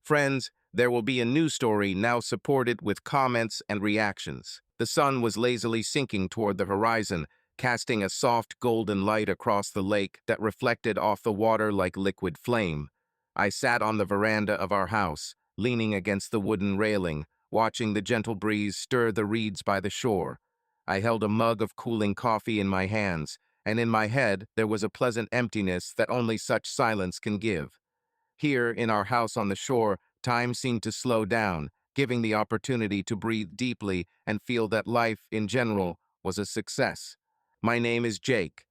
Friends, there will be a new story now supported with comments and reactions. The sun was lazily sinking toward the horizon, casting a soft golden light across the lake that reflected off the water like liquid flame. I sat on the veranda of our house, leaning against the wooden railing, watching the gentle breeze stir the reeds by the shore. I held a mug of cooling coffee in my hands, and in my head there was a pleasant emptiness that only such silence can give. Here, in our house on the shore, time seemed to slow down, giving the opportunity to breathe deeply and feel that life, in general, was a success. My name is Jake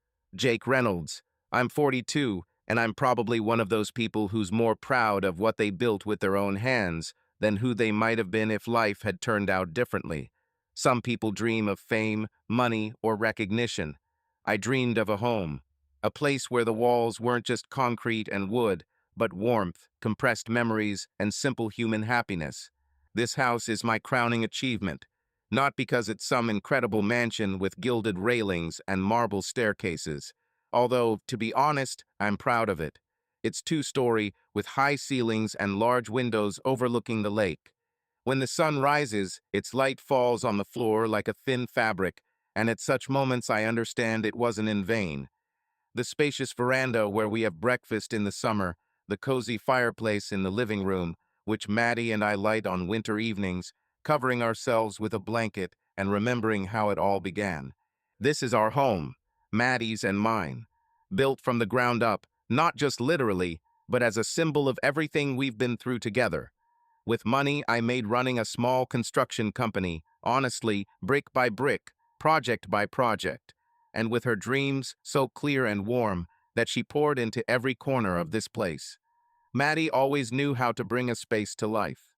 Reynolds. I'm 42, and I'm probably one of those people who's more proud of what they built with their own hands than who they might have been if life had turned out differently. Some people dream of fame, money, or recognition. I dreamed of a home, a place where the walls weren't just concrete and wood, but warmth, compressed memories, and simple human happiness. This house is my crowning achievement, not because it's some incredible mansion with gilded railings and marble staircases, although, to be honest, I'm proud of it. It's two-story, with high ceilings and large windows overlooking the lake. When the sun rises, its light falls on the floor like a thin fabric, and at such moments I understand it wasn't in vain. The spacious veranda where we have breakfast in the summer, the cozy fireplace in the living room, which Maddie and I light on winter evenings, covering ourselves with a blanket and remembering how it all began. This is our home, Maddie's and mine, built from the ground up, not just literally, but as a symbol of everything we've been through together. With money I made running a small construction company, honestly, brick by brick, project by project, and with her dreams so clear and warm that she poured into every corner of this place. Maddie always knew how to bring a space to life.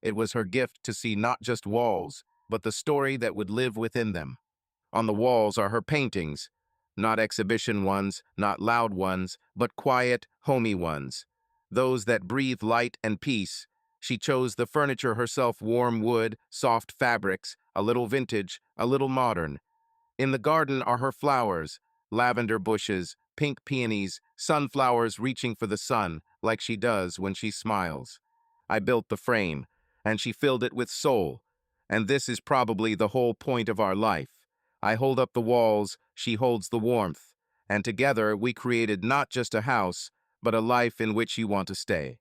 It was her gift to see not just walls, but the story that would live within them. On the walls are her paintings, not exhibition ones, not loud ones, but quiet, homey ones. Those that breathe light and peace. She chose the furniture herself: warm wood, soft fabrics, a little vintage, a little modern. In the garden are her flowers, lavender bushes, pink peonies, sunflowers reaching for the sun, like she does when she smiles. I built the frame, and she filled it with soul. And this is probably the whole point of our life. I hold up the walls, she holds the warmth, and together we created not just a house, but a life in which you want to stay.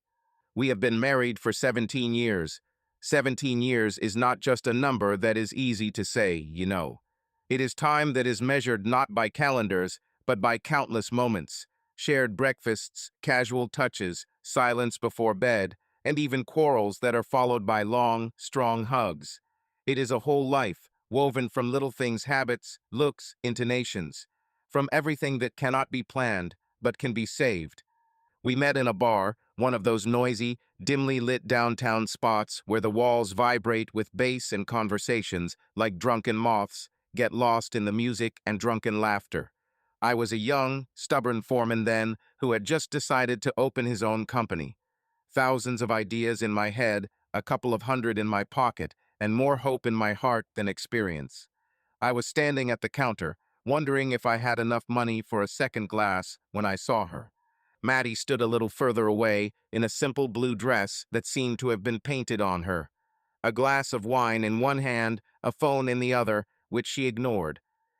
We have been married for 17 years. 17 years is not just a number that is easy to say, you know. It is time that is measured not by calendars, but by countless moments, shared breakfasts, casual touches, silence before bed, and even quarrels that are followed by long, strong hugs. It is a whole life, woven from little things, habits, looks, intonations, from everything that cannot be planned, but can be saved. We met in a bar, one of those noisy, dimly lit downtown spots where the walls vibrate with bass and conversations like drunken moths, get lost in the music and drunken laughter. I was a young, stubborn foreman then who had just decided to open his own company. Thousands of ideas in my head, a couple of hundred in my pocket, and more hope in my heart than experience. I was standing at the counter, wondering if I had enough money for a second glass when I saw her. Maddie stood a little further away in a simple blue dress that seemed to have been painted on her. A glass of wine in one hand, a phone in the other, which she ignored.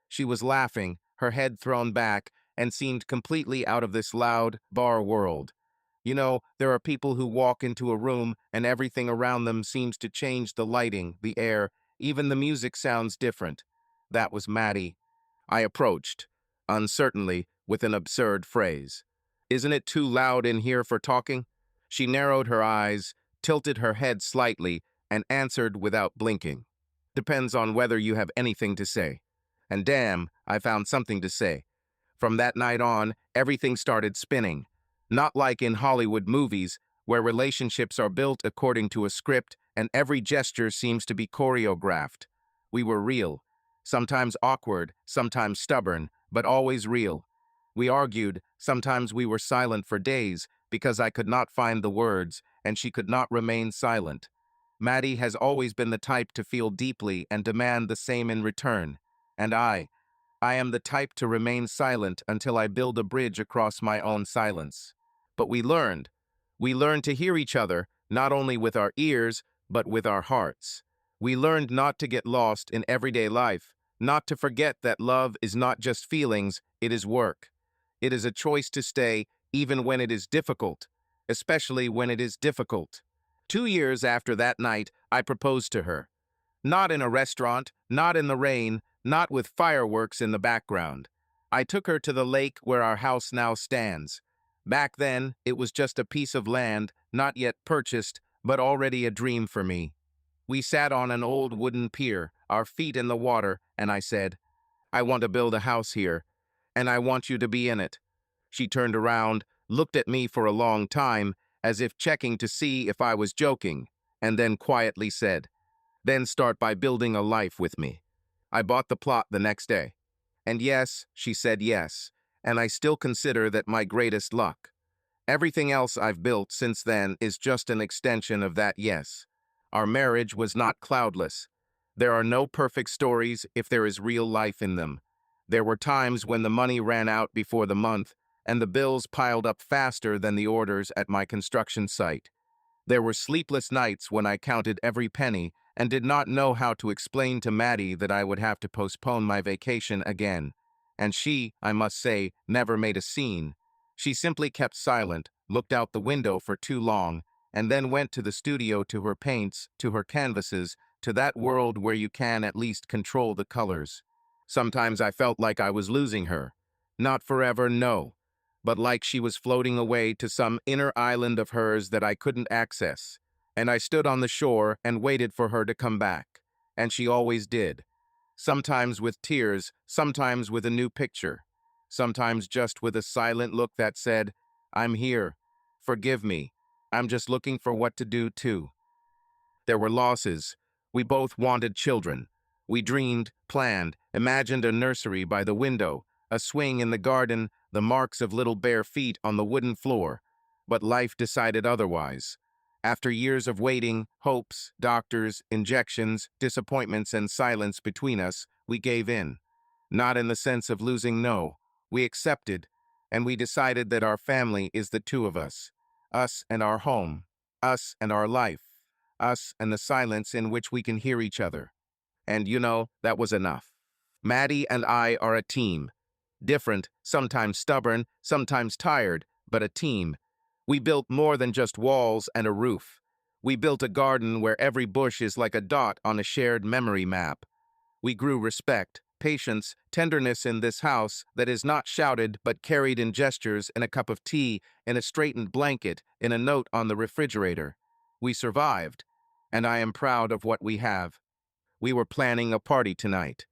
She was laughing, her head thrown back, and seemed completely out of this loud, bar world. You know, there are people who walk into a room and everything around them seems to change: the lighting, the air, even the music sounds different. That was Maddie. I approached, uncertainly, with an absurd phrase. "Isn't it too loud in here for talking?" She narrowed her eyes, tilted her head slightly, and answered without blinking. "Depends on whether you have anything to say." And damn, I found something to say. From that night on, everything started spinning. Not like in Hollywood movies, where relationships are built according to a script and every gesture seems to be choreographed. We were real. Sometimes awkward, sometimes stubborn, but always real. We argued, sometimes we were silent for days because I could not find the words and she could not remain silent. Maddie has always been the type to feel deeply and demand the same in return. And I am the type to remain silent until I build a bridge across my own silence. But we learned. We learned to hear each other, not only with our ears, but with our hearts. We learned not to get lost in everyday life, not to forget that love is not just feelings, it is work. It is a choice to stay even when it is difficult, especially when it is difficult. 2 years after that night, I proposed to her. Not in a restaurant, not in the rain, not with fireworks in the background. I took her to the lake where our house now stands. Back then, it was just a piece of land, not yet purchased, but already a dream for me. We sat on an old wooden pier, our feet in the water, and I said, "I want to build a house here, and I want you to be in it." She turned around, looked at me for a long time, as if checking to see if I was joking, and then quietly said, "Then start by building a life with me." I bought the plot the next day. And yes, she said yes, and I still consider that my greatest luck. Everything else I've built since then is just an extension of that yes. Our marriage was not cloudless. There are no perfect stories if there is real life in them. There were times when the money ran out before the month, and the bills piled up faster than the orders at my construction site. There were sleepless nights when I counted every penny and did not know how to explain to Maddie that I would have to postpone my vacation again. And she, I must say, never made a scene. She simply kept silent, looked out the window for too long, and then went to the studio, to her paints, to her canvases, to that world where you can at least control the colors. Sometimes I felt like I was losing her. Not forever, no, but like she was floating away to some inner island of hers that I couldn't access. And I stood on the shore and waited for her to come back. And she always did. Sometimes with tears, sometimes with a new picture. Sometimes just with a silent look that said, "I'm here. Forgive me. I'm just looking for what to do too." There were losses. We both wanted children. We dreamed, planned, imagined a nursery by the window, a swing in the garden, the marks of little bare feet on the wooden floor. But life decided otherwise. After years of waiting, hopes, doctors, injections, disappointments, and silence between us, we gave in. Not in the sense of losing, no. We accepted, and we decided that our family is the two of us. Us and our home. Us and our life. Us and the silence in which we can hear each other. And that was enough. Maddie and I are a team. Different, sometimes stubborn, sometimes tired, but a team. We built more than just walls and a roof. We built a garden where every bush is like a dot on a shared memory map. We grew respect, patience, tenderness in this house that is not shouted but carried in gestures, in a cup of tea, in a straightened blanket, in a note on the refrigerator. We survived, and I am proud of what we have. We were planning a party tonight.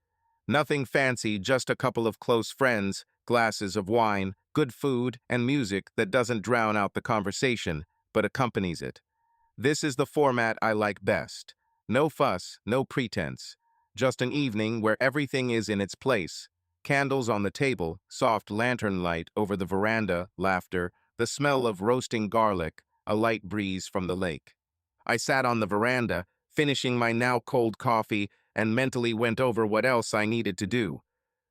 Nothing fancy, just a couple of close friends, glasses of wine, good food, and music that doesn't drown out the conversation, but accompanies it. This is the format I like best. No fuss, no pretense. Just an evening where everything is in its place. Candles on the table, soft lantern light over the veranda, laughter, the smell of roasting garlic, a light breeze from the lake. I sat on the veranda, finishing my now cold coffee, and mentally went over what else I needed to do.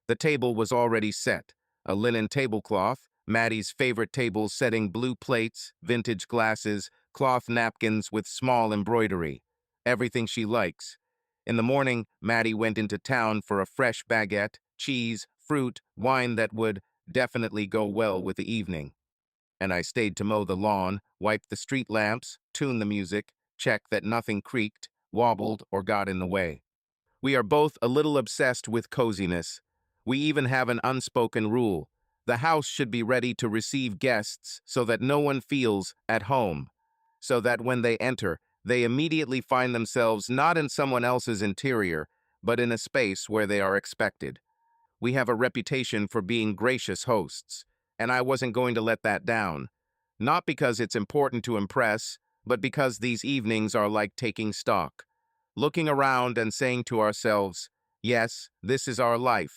The table was already set. A linen tablecloth, Maddie's favorite table setting, blue plates, vintage glasses, cloth napkins with small embroidery. Everything she likes. In the morning, Maddie went into town for a fresh baguette, cheese, fruit, wine that would definitely go well with the evening. And I stayed to mow the lawn, wipe the street lamps, tune the music, check that nothing creaked, wobbled, or got in the way. We are both a little obsessed with coziness. We even have an unspoken rule. The house should be ready to receive guests so that no one feels at home. So that when they enter, they immediately find themselves not in someone else's interior, but in a space where they are expected. We have a reputation for being gracious hosts, and I wasn't going to let that down. Not because it's important to impress, but because these evenings are like taking stock. Looking around and saying to ourselves, yes, this is our life,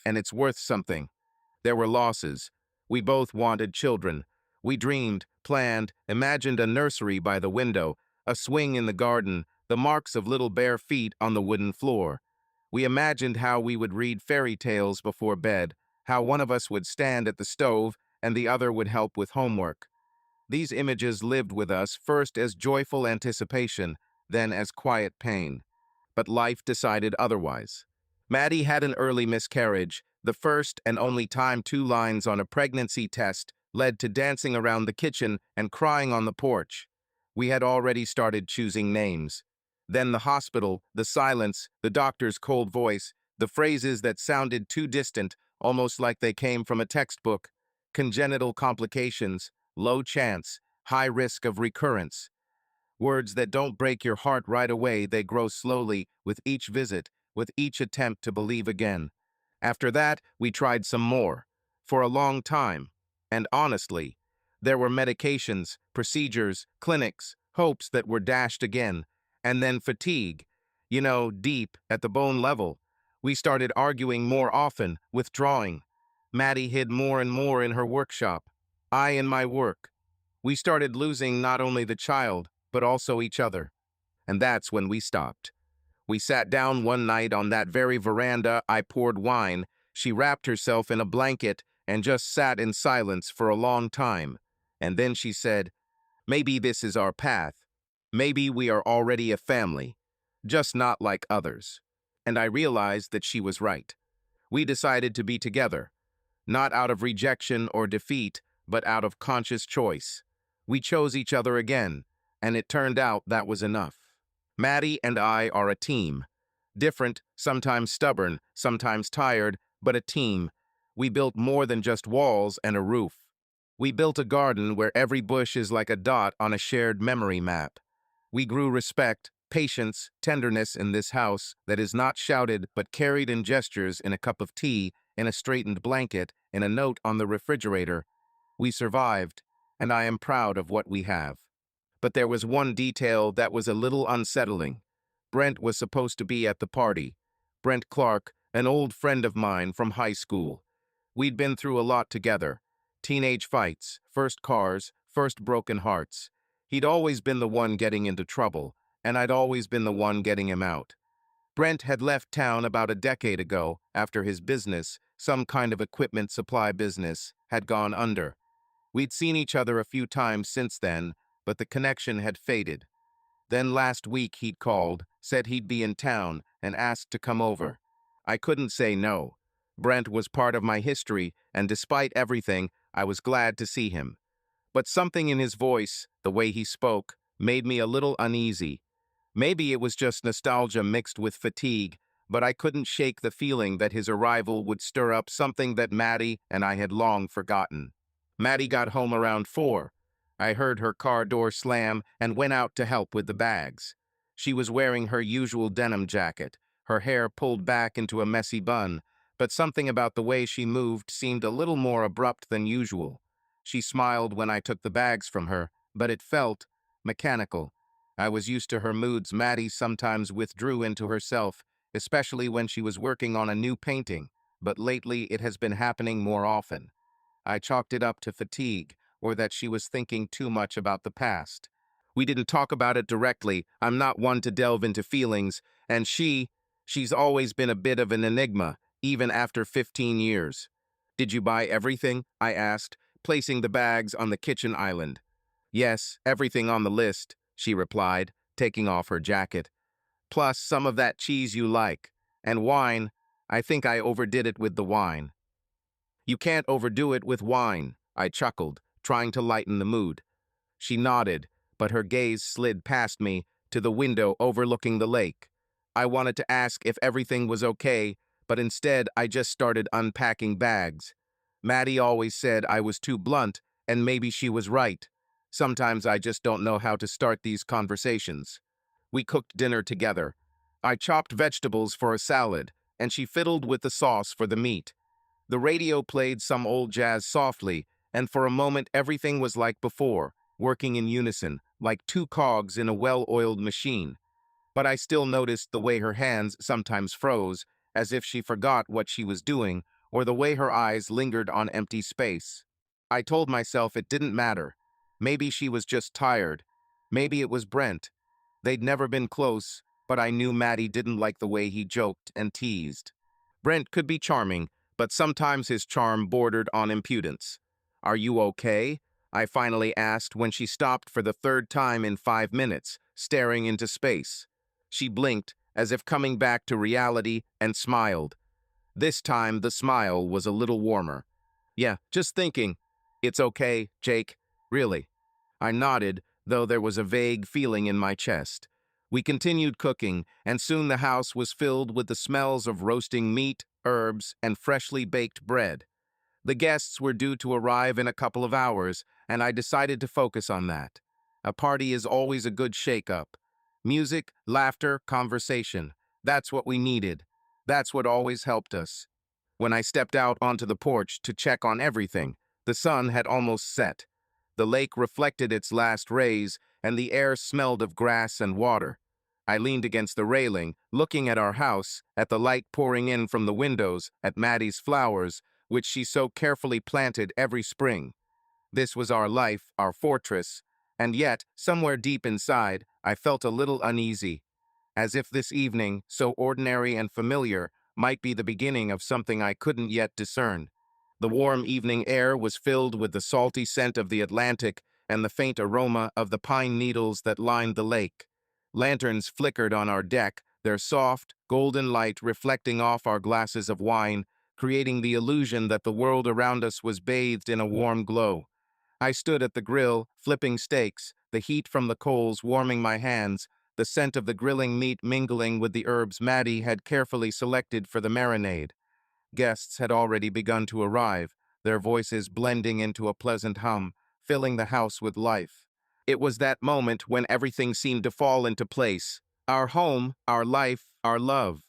and it's worth something. There were losses. We both wanted children. We dreamed, planned, imagined a nursery by the window, a swing in the garden, the marks of little bare feet on the wooden floor. We imagined how we would read fairy tales before bed, how one of us would stand at the stove and the other would help with homework. These images lived with us first as joyful anticipation, then as quiet pain. But life decided otherwise. Maddie had an early miscarriage, the first and only time 2 lines on a pregnancy test led to dancing around the kitchen and crying on the porch. We had already started choosing names. Then the hospital, the silence, the doctor's cold voice, the phrases that sounded too distant, almost like they came from a textbook. Congenital complications, low chance, high risk of recurrence. Words that don't break your heart right away, they grow slowly with each visit, with each attempt to believe again. After that, we tried some more. For a long time. And honestly, there were medications, procedures, clinics, hopes that were dashed again. And then fatigue. Deep, at the bone level. We started arguing more often, withdrawing. Maddie hid more and more in her workshop. I in my work. We started losing not only the child, but also each other. And that's when we stopped. We sat down one night on that very veranda. I poured wine. She wrapped herself in a blanket and just sat in silence for a long time. And then she said, "Maybe this is our path. Maybe we are already a family, just not like others." And I realized that she was right. We decided to be together, not out of rejection or defeat, but out of conscious choice. We chose each other again, and it turned out that was enough. Maddie and I are a team. Different, sometimes stubborn, sometimes tired, but a team. We built more than just walls and a roof. We built a garden where every bush is like a dot on a shared memory map. We grew respect, patience, tenderness in this house that is not shouted but carried in gestures, in a cup of tea, in a straightened blanket, in a note on the refrigerator. We survived, and I am proud of what we have. But there was one detail that was a little unsettling. Brent was supposed to be at the party. Brent Clark, an old friend of mine from high school. We'd been through a lot together. Teenage fights, first cars, first broken hearts. He'd always been the one getting into trouble, and I'd always been the one getting him out. Brent had left town about a decade ago after his business, some kind of equipment supply business, had gone under. We'd seen each other a few times since then, but the connection had faded. Then last week he'd called, said he'd be in town, and asked to come over. I couldn't say no. Brent was part of my history, and despite everything, I was glad to see him. But something in his voice, the way he spoke, made me a little uneasy. Maybe it was just nostalgia mixed with fatigue, but I couldn't shake the feeling that his arrival would stir up something that Maddie and I had long forgotten. Maddie got home around 4. I heard her car door slam and went out to help with the bags. She was wearing her usual denim jacket, her hair pulled back into a messy bun, but something about the way she moved seemed a little more abrupt than usual. She smiled when I took the bags from her, but it felt mechanical. I was used to her moods. Maddie sometimes withdrew into herself, especially when she was working on a new painting, but lately it has been happening more often. I chalked it up to fatigue, or that she was thinking too much about the past. We didn't talk about it directly. I'm not one to delve into feelings, and she's always been a bit of an enigma, even after 15 years. "Did you buy everything?" I asked, placing the bags on the kitchen island. "Yes, everything on the list," she replied, taking off her jacket. "Plus some of that cheese you like. And wine. I think I overdid it with the wine." "You can't overdo it with wine," I chuckled, trying to lighten the mood. She nodded, but her gaze slid past me to the window overlooking the lake. I wanted to ask if everything was okay, but instead I just started unpacking bags. Maddie always said I was too blunt, and maybe she was right. Sometimes I just don't know how to start these conversations. We cooked dinner together. I chopped vegetables for a salad, and she fiddled with the sauce for the meat. The radio played some old jazz softly, and for a moment everything was like before, working in unison, like two cogs in a well-oiled machine. But I still noticed the way her hands sometimes froze, as if she forgot what she was doing, or the way her eyes lingered on empty space. I told myself it didn't matter. Maybe she was just tired. Maybe it was Brent. They'd never been close, but I knew Maddie didn't like the way he joked and teased. Brent could be charming, but sometimes his charm bordered on impudence. "Are you okay?" I finally asked when she stopped for the third time in 5 minutes, staring into space. She blinked, as if coming back to reality, and smiled. This time, the smile was a little warmer. Yeah, just thinking. It's okay, Jake. Really. I nodded, though there was a vague feeling in my chest. We continued cooking, and soon the house was filled with the smells of roasting meat, herbs, and freshly baked bread. The guests were due to arrive in a couple of hours, and I decided to focus on that. A party is always a good shake-up. Music, laughter, conversation. That's what we needed. That's what always helped us. When I stepped out onto the porch to check on everything, the sun had almost set. The lake reflected its last rays, and the air smelled of grass and water. I leaned against the railing, looking at our house, at the light pouring in from the windows, at Maddie's flowers, which she so carefully planted every spring. This was our life, our fortress, and yet, somewhere deep inside, I felt a little uneasy, as if this evening, so ordinary and familiar, might be the beginning of something I couldn't yet discern. The warm evening air was filled with the salty scent of the Atlantic and the faint aroma of the pine needles that lined the lake. Lanterns flickered on our deck, their soft, golden light reflecting off our glasses of wine, creating the illusion that the world around us was bathed in a warm glow. I stood at the grill, flipping steaks, the heat from the coals warming my hands, the scent of the grilling meat mingling with the herbs Maddie had carefully selected for the marinade. Guests had already begun to arrive, their voices blending into a pleasant hum, filling the house with life. It was that moment when everything seemed to fall into place. Our home, our life, our love.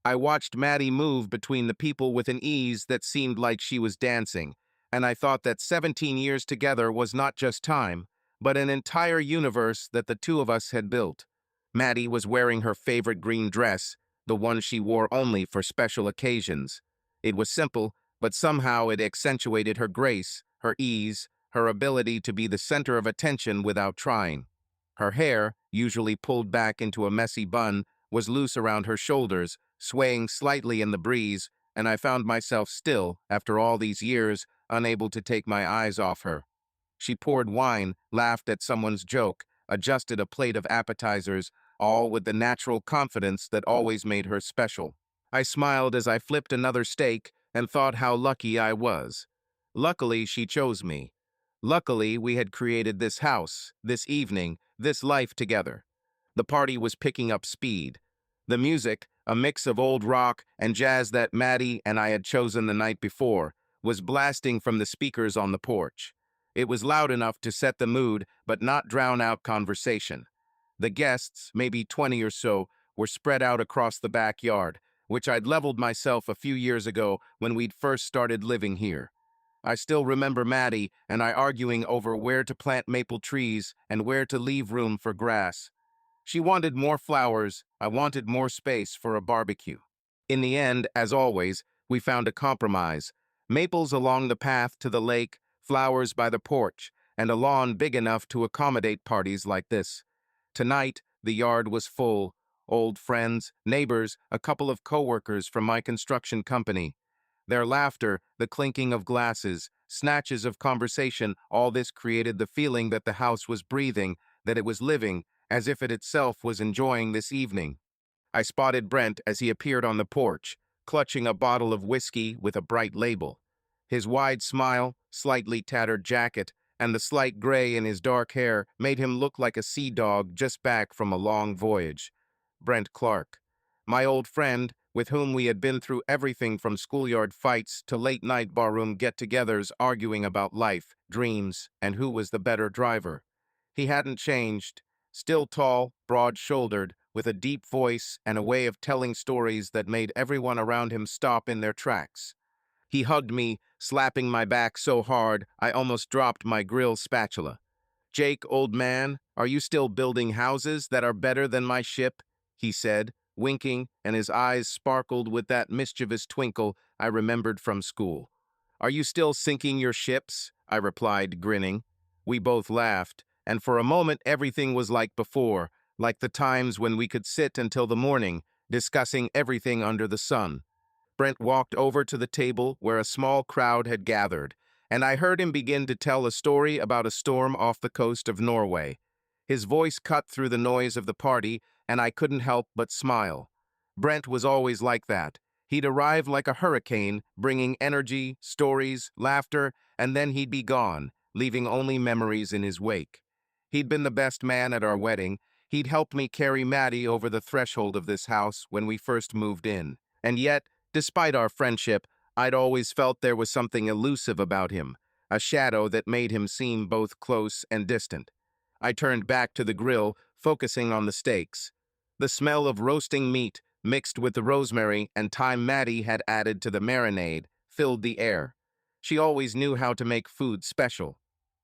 I watched Maddie move between the people with an ease that seemed like she was dancing, and I thought that 17 years together was not just time, but an entire universe that the two of us had built. Maddie was wearing her favorite green dress, the one she wore only for special occasions. It was simple, but somehow it accentuated her grace, her ease, her ability to be the center of attention without trying. Her hair, usually pulled back into a messy bun, was loose around her shoulders, swaying slightly in the breeze, and I found myself still, after all these years, unable to take my eyes off her. She poured wine, laughed at someone's joke, adjusted a plate of appetizers, all with the natural confidence that always made her special. I smiled as I flipped another steak and thought how lucky I was. Luckily, she chose me. Luckily, we had created this house, this evening, this life together. The party was picking up speed. The music, a mix of old rock and jazz that Maddie and I had chosen the night before, was blasting from the speakers on the porch. It was loud enough to set the mood, but not drown out conversation. The guests, maybe 20 or so, were spread out across the backyard, which I'd leveled myself a few years ago when we'd first started living here. I still remember Maddie and I arguing over where to plant maple trees and where to leave room for grass. She wanted more flowers, I wanted more space for a barbecue. In the end, as always, we found a compromise. Maples along the path to the lake, flowers by the porch, and a lawn big enough to accommodate parties like this. Tonight, the yard was full. Old friends, neighbors, a couple of coworkers from my construction company. Their laughter, the clinking of glasses, snatches of conversation, all this created the feeling that the house was breathing, that it was living, as if it itself was enjoying this evening. I spotted Brent as he appeared on the porch, clutching a bottle of whiskey with a bright label. His wide smile, slightly tattered jacket, and the slight gray in his dark hair made him look like a sea dog just back from a long voyage. Brent Clark, my old friend, with whom we had been through everything from schoolyard fights to late-night barroom get-togethers arguing about life, dreams, and who was the better driver. He hadn't changed, still tall, broad-shouldered, with a deep voice and a way of telling stories that made everyone around him stop in their tracks. He hugged me, slapping my back so hard I almost dropped my grill spatula. "Jake, old man, are you still building houses that are better than my ship?" he said, winking, and his eyes sparkled with that mischievous twinkle I remembered from school. "Are you still sinking your ships?" I replied, grinning. We both laughed, and for a moment everything was like before, like the times when we could sit until the morning, discussing everything under the sun. Brent walked over to the table where a small crowd had gathered, and I heard him begin to tell a story about a storm off the coast of Norway. His voice cut through the noise of the party, and I couldn't help but smile. Brent was always like that. He'd arrive like a hurricane, bringing energy, stories, laughter, and then he'd be gone, leaving only memories in his wake. He'd been the best man at our wedding. He'd helped me carry Maddie over the threshold of this house when we first moved in. And yet, despite our friendship, I'd always felt there was something elusive about him, a shadow that made him seem both close and distant. I turned back to the grill, focusing on the steaks. The smell of roasting meat, mixed with the rosemary and thyme Maddie had added to the marinade, filled the air. She always knew how to make food special.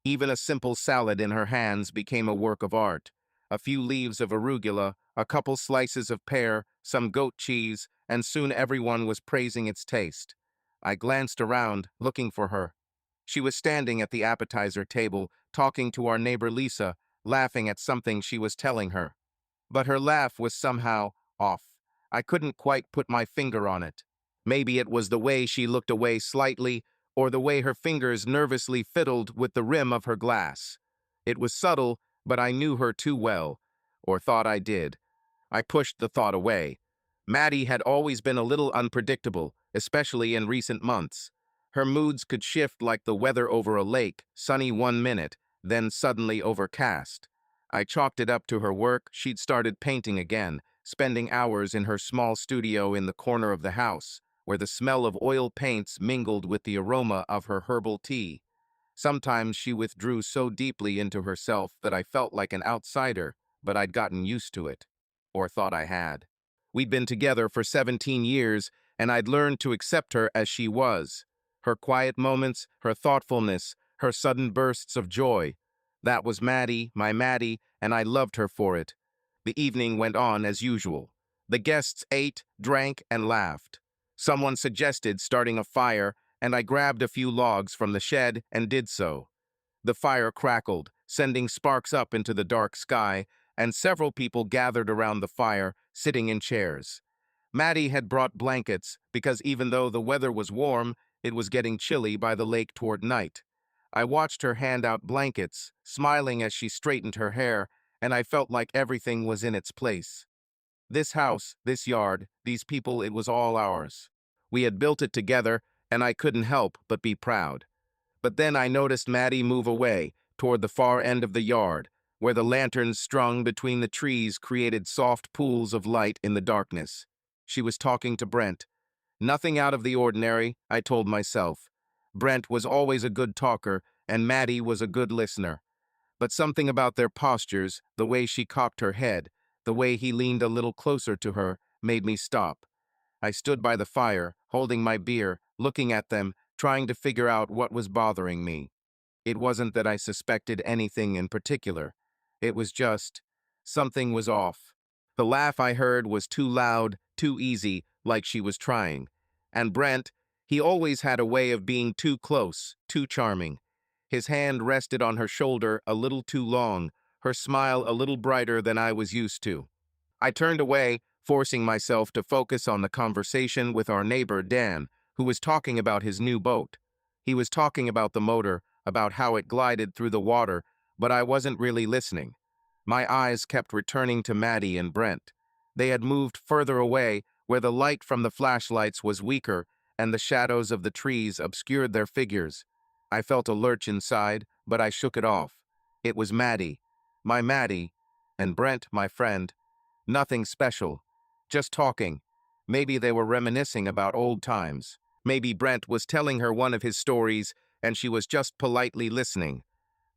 Even a simple salad in her hands became a work of art. A few leaves of arugula, a couple slices of pear, some goat cheese, and soon everyone was praising its taste. I glanced around, looking for her. She was standing at the appetizer table, talking to our neighbor Lisa, laughing at something she was telling her. But her laugh was somehow off. I couldn't quite put my finger on it. Maybe it was the way she looked away slightly, or the way her fingers nervously fiddled with the rim of her glass. It was subtle, but I knew her too well, or thought I did. I pushed the thought away. Maddie had always been a little unpredictable, especially in recent months. Her moods could shift like the weather over a lake, sunny one minute, then suddenly overcast. I chalked it up to her work. She'd started painting again, spending hours in her small studio in the corner of the house, where the smell of oil paints mingled with the aroma of her herbal tea. Sometimes she withdrew so deeply into herself that I felt like an outsider, but I'd gotten used to it, or thought I had. We'd been together for 17 years, and I'd learned to accept her as she was. Her quiet moments, her thoughtfulness, her sudden bursts of joy. That was Maddie, my Maddie, and I loved her for it. The evening went on as usual. The guests ate, drank, and laughed. Someone suggested starting a fire, and I grabbed a few logs from the shed and did so. The fire crackled, sending sparks up into the dark sky, and several people gathered around the fire, sitting in chairs. Maddie had brought blankets, because even though the weather was warm, it was getting chilly by the lake toward night. I watched her hand out blankets, smiling as she straightened her hair, and I felt like everything was in its place. This house, this yard, these people, it was all ours. We had built it together, and I couldn't help but be proud. But then I noticed Maddie move away, toward the far end of the yard, where the lanterns strung between the trees created soft pools of light in the darkness. She was talking to Brent. Nothing out of the ordinary, I told myself. Brent was always a good talker, and Maddie was a good listener. But something about their postures, the way she cocked her head, the way he leaned a little closer to her, made me stop. I stood by the fire, holding my beer, looking at them, trying to figure out what was bothering me. It wasn't that I suspected anything in particular. It was just, something was off. The laugh I heard was too loud, too easy, like she was trying. And Brent, he always had a way of being too close, too charming. His hand rested on her shoulder a little too long, her smile a little brighter than I was used to. I turned away, forcing myself to focus on the conversation with our neighbor Dan, who was talking about his new boat. He was talking about the motor, about how it glided through the water, but I wasn't really listening. My eyes kept returning to Maddie and Brent. They had moved further away, where the light from the flashlights was weaker, and the shadows of the trees obscured their figures. I felt a lurch inside, but I shook it off. It was Maddie, my Maddie, and Brent, my friend. Nothing special, just talking. Maybe they were reminiscing about old times. Maybe Brent was telling her one of his stories, and she was just politely listening.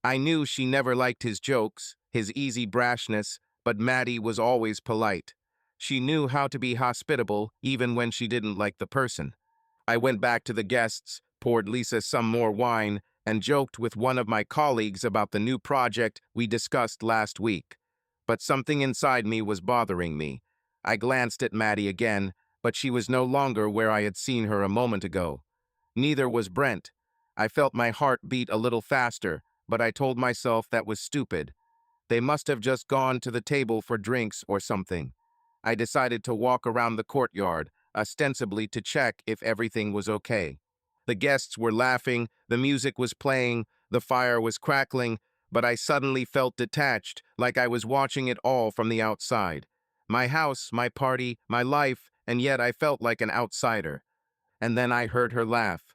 I knew she never liked his jokes, his easy brashness, but Maddie was always polite. She knew how to be hospitable, even when she didn't like the person. I went back to the guests, poured Lisa some more wine, and joked with one of my colleagues about the new project we discussed last week. But something inside me was bothering me. I glanced at Maddie again, but she was no longer where I had seen her a moment ago. Neither was Brent. I felt my heart beat a little faster, but I told myself that was stupid. They must have just gone to the table for drinks or something. I decided to walk around the courtyard, ostensibly to check if everything was okay. The guests were laughing, the music was playing, the fire was crackling, but I suddenly felt detached, like I was watching it all from the outside. My house, my party, my life, and yet I felt like an outsider. And then I heard her laugh.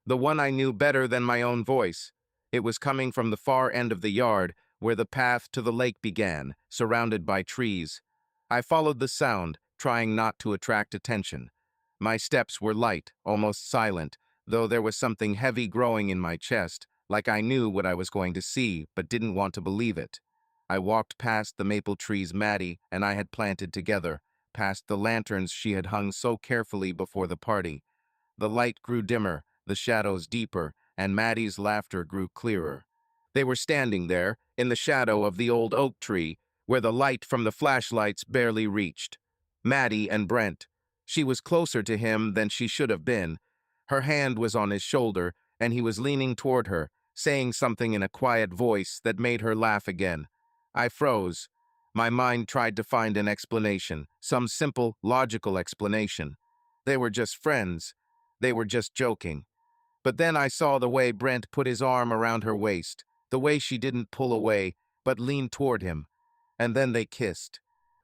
The one I knew better than my own voice. It was coming from the far end of the yard, where the path to the lake began, surrounded by trees. I followed the sound, trying not to attract attention. My steps were light, almost silent, though there was something heavy growing in my chest, like I knew what I was going to see, but didn't want to believe it. I walked past the maple trees Maddie and I had planted together, past the lanterns she had hung so carefully before the party. The light grew dimmer, the shadows deeper, and Maddie's laughter grew clearer. They were standing there, in the shadow of the old oak tree, where the light from the flashlights barely reached. Maddie and Brent. She was closer to him than she should have been. Her hand was on his shoulder, and he was leaning toward her, saying something in a quiet voice that made her laugh again. I froze. My mind tried to find an explanation, some simple, logical explanation. They were just friends. They were just joking. But then I saw the way Brent put his arm around her waist, the way she didn't pull away, but leaned toward him. And then they kissed.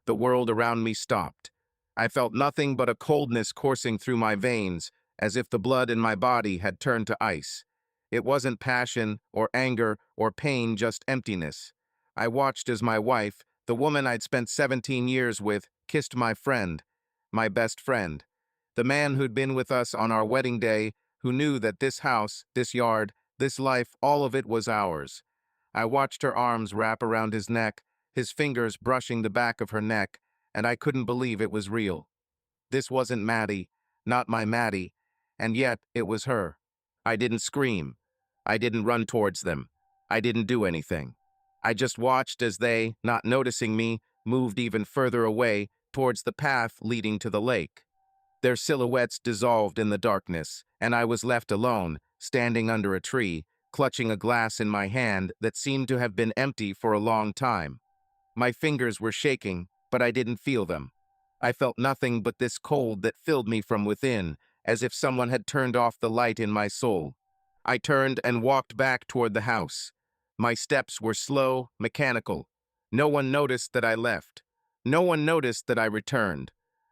The world around me stopped. I felt nothing but a coldness coursing through my veins, as if the blood in my body had turned to ice. It wasn't passion, or anger, or pain, just emptiness. I watched as my wife, the woman I'd spent 17 years with, kissed my friend, my best friend. The man who'd been with us on our wedding day, who knew that this house, this yard, this life, all of it was ours. I watched her arms wrap around his neck, his fingers brushing the back of her neck, and I couldn't believe it was real. This wasn't Maddie, not my Maddie, and yet it was her. I didn't scream. I didn't run towards them. I didn't do anything. I just watched as they, not noticing me, moved even further away towards the path leading to the lake. Their silhouettes dissolved in the darkness, and I was left alone, standing under a tree, clutching a glass in my hand that seemed to have been empty for a long time. My fingers were shaking, but I didn't feel them. I felt nothing but this cold that filled me from within, as if someone had turned off the light in my soul. I turned and walked back toward the house. My steps were slow, mechanical. No one noticed that I left. No one noticed that I returned.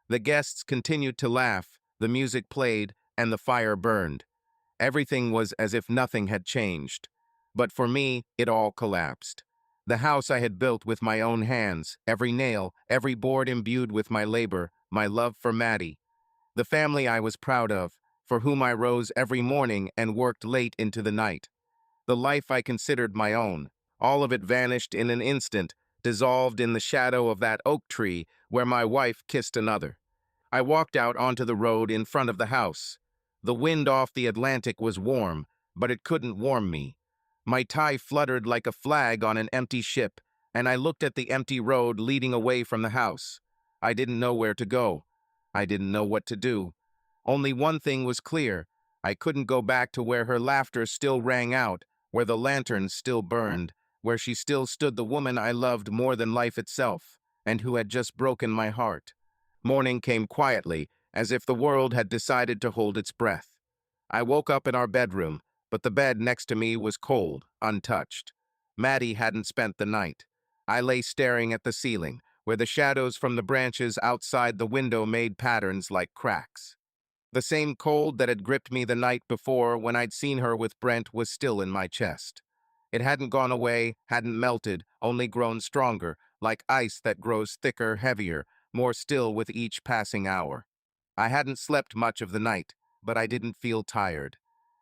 The guests continued to laugh, the music played, and the fire burned. Everything was as if nothing had changed. But for me, it all collapsed. The house I had built with my own hands, every nail, every board imbued with my labor, my love for Maddie. The family I was proud of, for whom I rose every morning and worked late into the night. The life I considered my own, all of it vanished in an instant, dissolved in the shadow of that oak tree where my wife kissed another. I walked out onto the road in front of the house. The wind off the Atlantic was warm, but it couldn't warm me. My tie fluttered like a flag on an empty ship, and I looked at the empty road leading away from the house. I didn't know where to go. I didn't know what to do. Only one thing was clear. I couldn't go back to where her laughter still rang out, where the lanterns still burned, where she still stood the woman I loved more than life itself, and who had just broken my heart. Morning came quietly, as if the world had decided to hold its breath. I woke up in our bedroom, but the bed next to me was cold, untouched. Maddie hadn't spent the night. I lay staring at the ceiling, where the shadows from the branches outside the window made patterns like cracks. The same cold that had gripped me the night before when I'd seen her with Brent was still in my chest. It hadn't gone away, hadn't melted, only grown stronger, like ice that grows thicker, heavier, more still with each passing hour. I hadn't slept much of the night, but I didn't feel tired,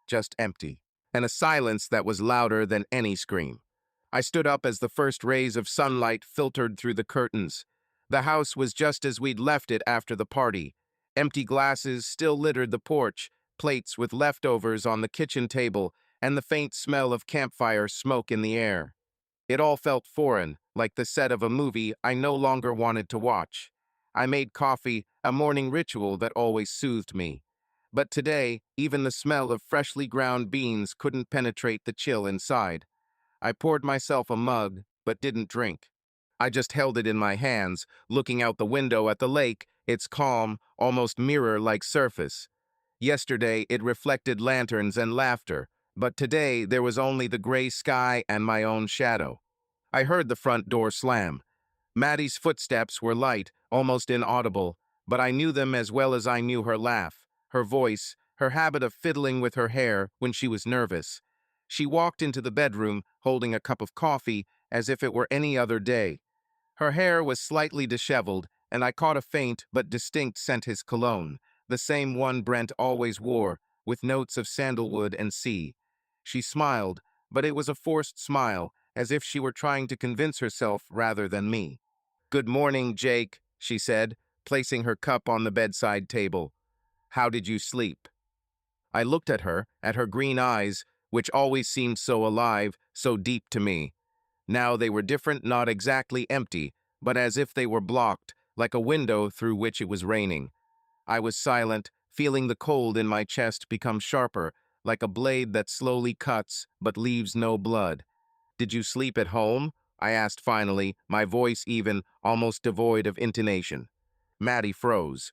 just empty, and a silence that was louder than any scream. I stood up as the first rays of sunlight filtered through the curtains. The house was just as we'd left it after the party. Empty glasses still littered the porch, plates with leftovers on the kitchen table, and the faint smell of campfire smoke in the air. It all felt foreign, like the set of a movie I no longer wanted to watch. I made coffee, a morning ritual that always soothed me. But today, even the smell of freshly ground beans couldn't penetrate the chill inside. I poured myself a mug, but didn't drink. I just held it in my hands, looking out the window at the lake, its calm, almost mirror-like surface. Yesterday, it reflected lanterns and laughter, but today there was only the gray sky and my own shadow. I heard the front door slam. Maddie's footsteps were light, almost inaudible, but I knew them as well as I knew her laugh, her voice, her habit of fiddling with her hair when she was nervous. She walked into the bedroom, holding a cup of coffee, as if it were any other day. Her hair was slightly disheveled, and I caught a faint but distinct scent his cologne, the same one Brent always wore, with notes of sandalwood and sea. She smiled, but it was a forced smile, as if she were trying to convince herself rather than me. "Good morning, Jake," she said, placing her cup on the bedside table. "How did you sleep?" I looked at her green eyes, which always seemed so alive, so deep to me. Now they were different, not exactly empty, but as if they were blocked, like a window through which it was raining. I was silent, feeling the cold in my chest become sharper, like a blade that slowly cuts but leaves no blood. "Did you sleep at home?" I asked finally, my voice even, almost devoid of intonation. Maddie froze.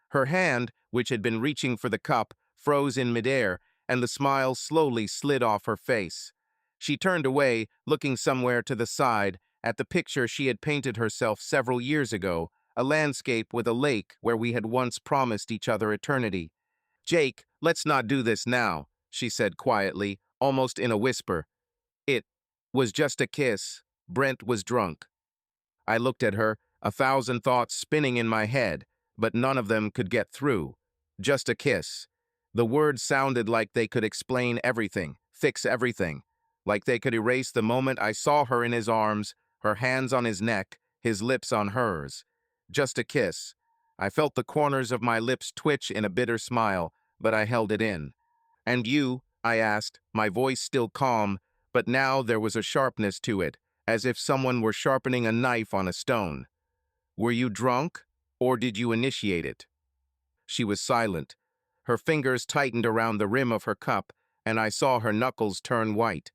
Her hand, which had been reaching for the cup, froze in midair, and the smile slowly slid off her face. She turned away, looking somewhere to the side, at the picture she had painted herself several years ago, a landscape with a lake where we had once promised each other eternity. "Jake, let's not do this now," she said quietly, almost in a whisper. "It was just a kiss. Brent was drunk." I looked at her, a thousand thoughts spinning in my head, but none of them could get through. Just a kiss. The words sounded like they could explain everything, fix everything, like they could erase the moment I saw her in his arms, her hands on his neck, his lips on hers. Just a kiss. I felt the corners of my lips twitch in a bitter smile, but I held it in. "And you?" I asked, my voice still calm, but now there was a sharpness to it, as if someone were sharpening a knife on a stone. "Were you drunk, or did you initiate it?" She was silent. Her fingers tightened around the rim of her cup, and I saw her knuckles turn white.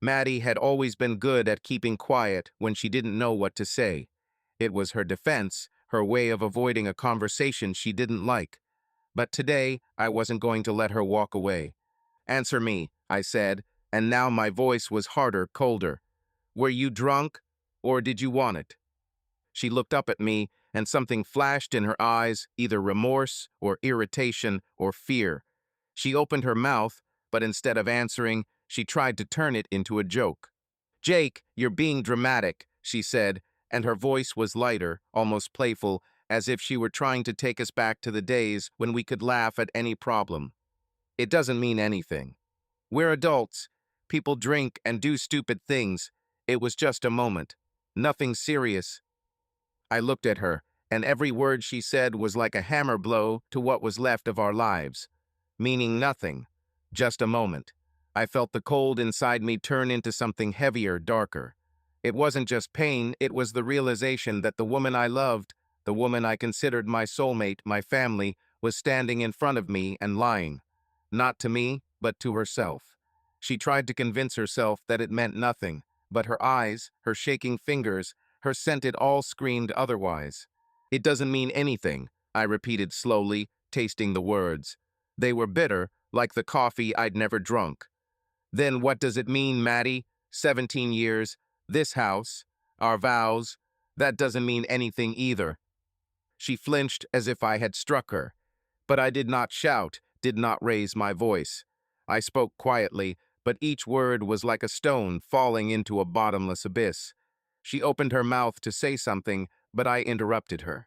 Maddie had always been good at keeping quiet when she didn't know what to say. It was her defense, her way of avoiding a conversation she didn't like. But today, I wasn't going to let her walk away. "Answer me," I said, and now my voice was harder, colder. "Were you drunk, or did you want it?" She looked up at me, and something flashed in her eyes, either remorse or irritation or fear. She opened her mouth, but instead of answering, she tried to turn it into a joke. "Jake, you're being dramatic," she said, and her voice was lighter, almost playful, as if she were trying to take us back to the days when we could laugh at any problem. "It doesn't mean anything. We're adults. People drink and do stupid things. It was just a moment. Nothing serious." I looked at her, and every word she said was like a hammer blow to what was left of our lives. Meaning nothing. Just a moment. I felt the cold inside me turn into something heavier, darker. It wasn't just pain, it was the realization that the woman I loved, the woman I considered my soulmate, my family, was standing in front of me and lying. Not to me, but to herself. She tried to convince herself that it meant nothing, but her eyes, her shaking fingers, her scent, it all screamed otherwise. "It doesn't mean anything," I repeated slowly, tasting the words. They were bitter, like the coffee I'd never drunk. "Then what does it mean, Maddie? 17 years, this house, our vows, that doesn't mean anything either." She flinched as if I had struck her. But I did not shout, did not raise my voice. I spoke quietly, but each word was like a stone falling into a bottomless abyss. She opened her mouth to say something, but I interrupted her.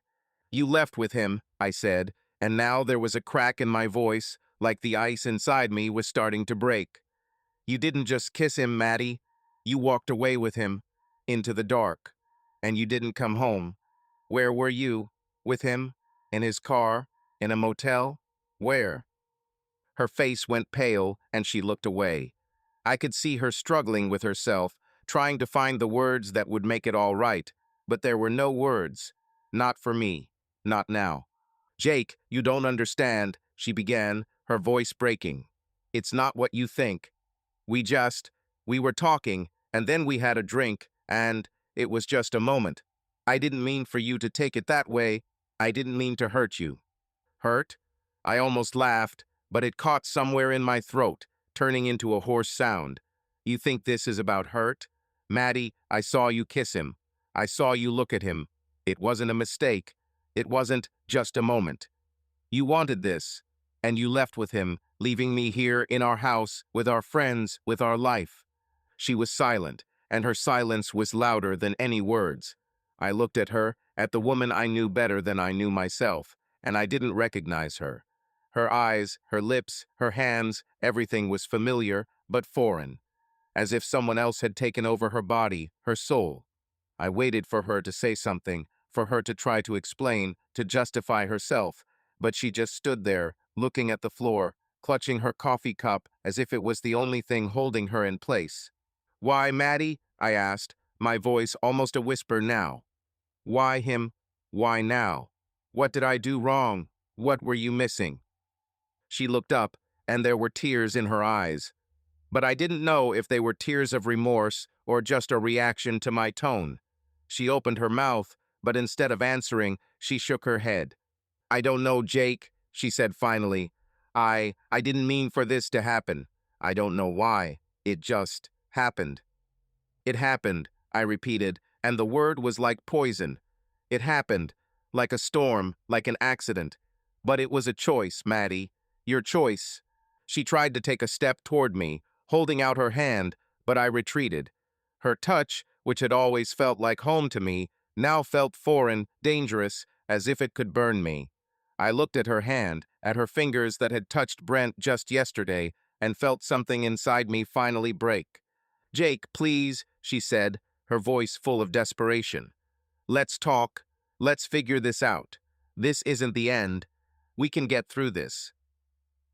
"You left with him," I said, and now there was a crack in my voice, like the ice inside me was starting to break. "You didn't just kiss him, Maddie. You walked away with him, into the dark. And you didn't come home. Where were you? With him? In his car? In a motel? Where?" Her face went pale, and she looked away. I could see her struggling with herself, trying to find the words that would make it all right, but there were no words. Not for me. Not now. "Jake, you don't understand," she began, her voice breaking. "It's not what you think. We just, we were talking, and then we had a drink, and it was just a moment. I didn't mean for you to take it that way. I didn't mean to hurt you." "Hurt?" I almost laughed, but it caught somewhere in my throat, turning into a hoarse sound. You think this is about hurt? Maddie, I saw you kiss him. I saw you look at him. It wasn't a mistake. It wasn't just a moment. You wanted this, and you left with him, leaving me here in our house, with our friends, with our life. She was silent, and her silence was louder than any words. I looked at her, at the woman I knew better than I knew myself, and I didn't recognize her. Her eyes, her lips, her hands, everything was familiar, but foreign, as if someone else had taken over her body, her soul. I waited for her to say something, for her to try to explain, to justify herself, but she just stood there, looking at the floor, clutching her coffee cup as if it was the only thing holding her in place. "Why, Maddie?" I asked, my voice almost a whisper now. "Why him? Why now? What did I do wrong? What were you missing?" She looked up, and there were tears in her eyes. But I didn't know if they were tears of remorse or just a reaction to my tone. She opened her mouth, but instead of answering, she shook her head. "I don't know, Jake," she said finally. I didn't mean for this to happen. I don't know why. It just happened." "It happened," I repeated, and the word was like poison. "It happened, like a storm, like an accident. But it was a choice, Maddie. Your choice." She tried to take a step toward me, holding out her hand, but I retreated. Her touch, which had always felt like home to me, now felt foreign, dangerous, as if it could burn me. I looked at her hand, at her fingers that had touched Brent just yesterday, and felt something inside me finally break. "Jake, please," she said, her voice full of desperation. "Let's talk. Let's figure this out. This isn't the end. We can get through this."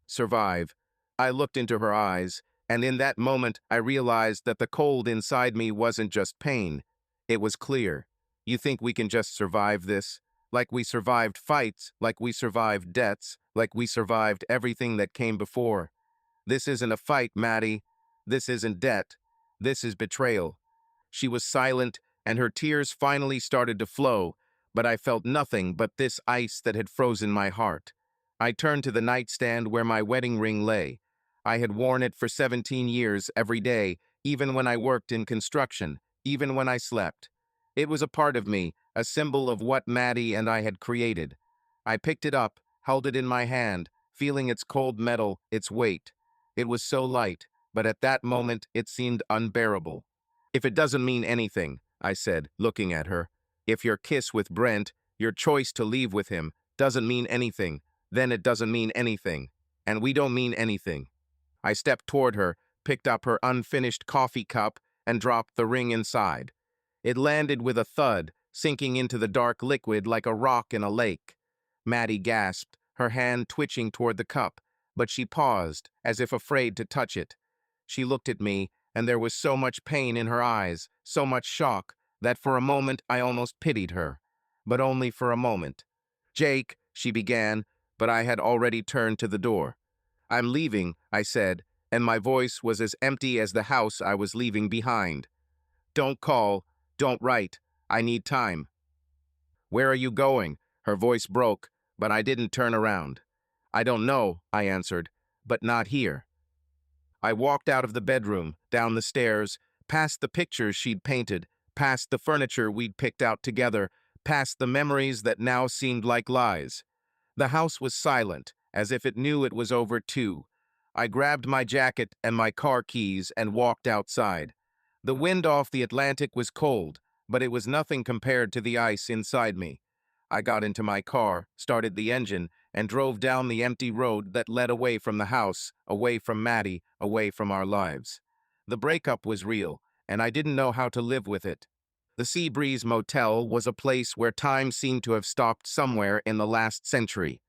Survive. I looked into her eyes, and in that moment I realized that the cold inside me wasn't just pain. It was clear. "You think we can just survive this? Like we survived fights, like we survived debts, like we survived everything that came before. This isn't a fight, Maddie. This isn't debt. This is betrayal." She was silent, and her tears finally started to flow, but I felt nothing but this ice that had frozen my heart. I turned to the nightstand where my wedding ring lay. I had worn it for 17 years every day, even when I worked in construction, even when I slept. It was a part of me, a symbol of what Maddie and I had created. I picked it up, held it in my hand, feeling its cold metal, its weight. It was so light, but at that moment it seemed unbearable. "If it doesn't mean anything," I said, looking at her. "If your kiss with Brent, your choice to leave with him, doesn't mean anything, then it doesn't mean anything. And we don't mean anything." I stepped toward her, picked up her unfinished coffee cup, and dropped the ring inside. It landed with a thud, sinking into the dark liquid like a rock in a lake. Maddie gasped, her hand twitching toward the cup, but she paused, as if afraid to touch it. She looked at me, and there was so much pain in her eyes, so much shock, that for a moment I almost pitied her. But only for a moment. "Jake," she began, but I had already turned to the door. "I'm leaving," I said, and my voice was as empty as the house I was leaving behind. "Don't call. Don't write. I need time." "Where are you going?" Her voice broke, but I didn't turn around. "I don't know," I answered, "but not here." I walked out of the bedroom, down the stairs, past the pictures she'd painted, past the furniture we'd picked out together, past the memories that now seemed like lies. The house was silent, as if it knew it was over too. I grabbed my jacket and my car keys and walked outside. The wind off the Atlantic was cold, but it was nothing compared to the ice inside me. I got into my car, started the engine, and drove down the empty road that led away from the house, away from Maddie, away from our lives. The breakup was real, and I didn't know how to live with it. The Sea Breeze Motel was a place where time seemed to have stopped somewhere in the last century.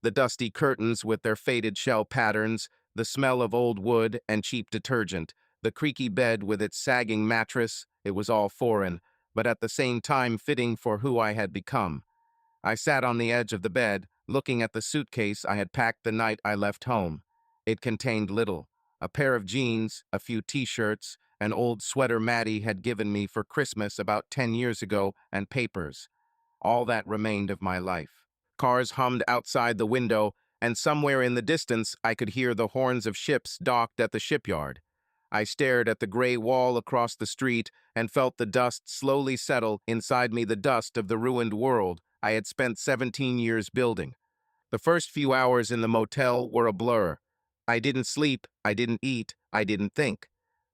The dusty curtains with their faded shell patterns, the smell of old wood and cheap detergent, the creaky bed with its sagging mattress, it was all foreign, but at the same time fitting for who I had become. I sat on the edge of the bed, looking at the suitcase I had packed the night I left home. It contained little: a pair of jeans, a few t-shirts, an old sweater Maddie had given me for Christmas about 10 years ago, and papers. All that remained of my life. Cars hummed outside the window, and somewhere in the distance I could hear the horns of ships docked at the shipyard. I stared at the gray wall across the street and felt the dust slowly settle inside me, the dust of the ruined world I had spent 17 years building. The first few hours in the motel were a blur. I didn't sleep, I didn't eat, I didn't think.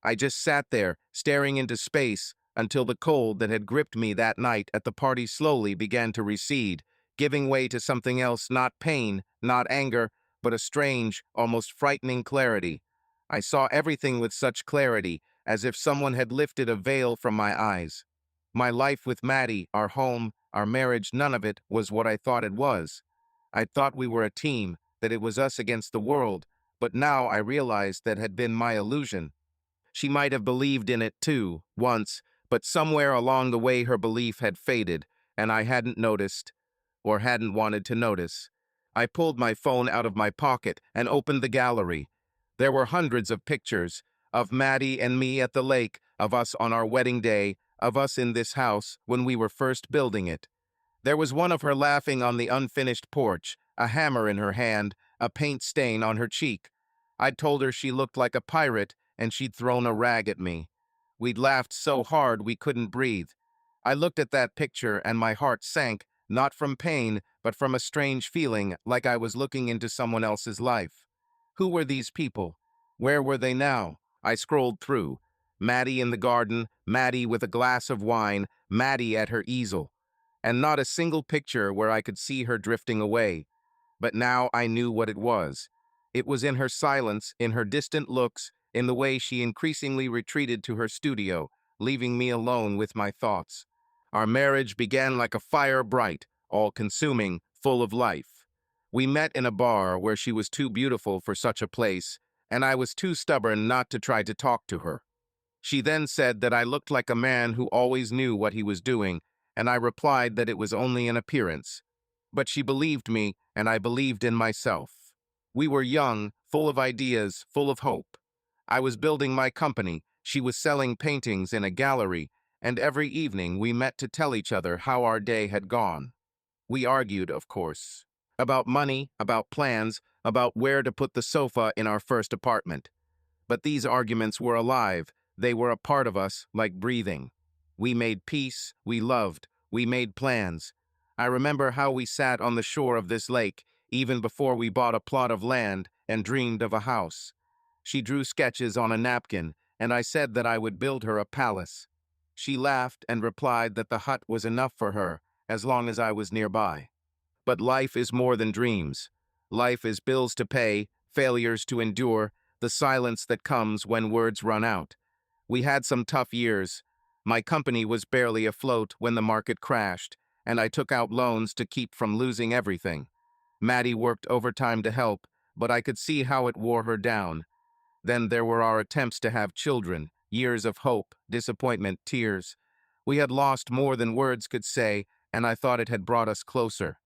I just sat there, staring into space, until the cold that had gripped me that night at the party slowly began to recede, giving way to something else, not pain, not anger, but a strange, almost frightening clarity. I saw everything with such clarity, as if someone had lifted a veil from my eyes. My life with Maddie, our home, our marriage, none of it was what I thought it was. I thought we were a team, that it was us against the world, but now I realized that had been my illusion. She might have believed in it too, once, but somewhere along the way her belief had faded, and I hadn't noticed, or hadn't wanted to notice. I pulled my phone out of my pocket and opened the gallery. There were hundreds of pictures, of Maddie and me at the lake, of us on our wedding day, of us in this house when we were first building it. There was one of her laughing on the unfinished porch, a hammer in her hand, a paint stain on her cheek. I'd told her she looked like a pirate, and she'd thrown a rag at me. We'd laughed so hard we couldn't breathe. I looked at that picture and my heart sank, not from pain, but from a strange feeling, like I was looking into someone else's life. Who were these people? Where were they now? I scrolled through. Maddie in the garden, Maddie with a glass of wine, Maddie at her easel. And not a single picture where I could see her drifting away. But now I knew what it was. It was in her silence, in her distant looks, in the way she increasingly retreated to her studio, leaving me alone with my thoughts. Our marriage began like a fire bright, all-consuming, full of life. We met in a bar where she was too beautiful for such a place, and I was too stubborn not to try to talk to her. She then said that I looked like a man who always knew what he was doing, and I replied that it was only an appearance. But she believed me, and I believed in myself. We were young, full of ideas, full of hope. I was building my company, she was selling paintings in a gallery, and every evening we met to tell each other how our day had gone. We argued, of course, about money, about plans, about where to put the sofa in our first apartment. But these arguments were alive. They were a part of us, like breathing. We made peace, we loved, we made plans. I remember how we sat on the shore of this lake, even before we bought a plot of land and dreamed of a house. She drew sketches on a napkin, and I said that I would build her a palace. She laughed and replied that the hut was enough for her, as long as I was nearby. But life is more than dreams. Life is bills to pay, failures to endure, the silence that comes when words run out. We had some tough years. My company was barely afloat when the market crashed, and I took out loans to keep from losing everything. Maddie worked overtime to help, but I could see how it wore her down. Then there were our attempts to have children, years of hope, disappointment, tears. We had lost more than words could say, and I thought it had brought us closer.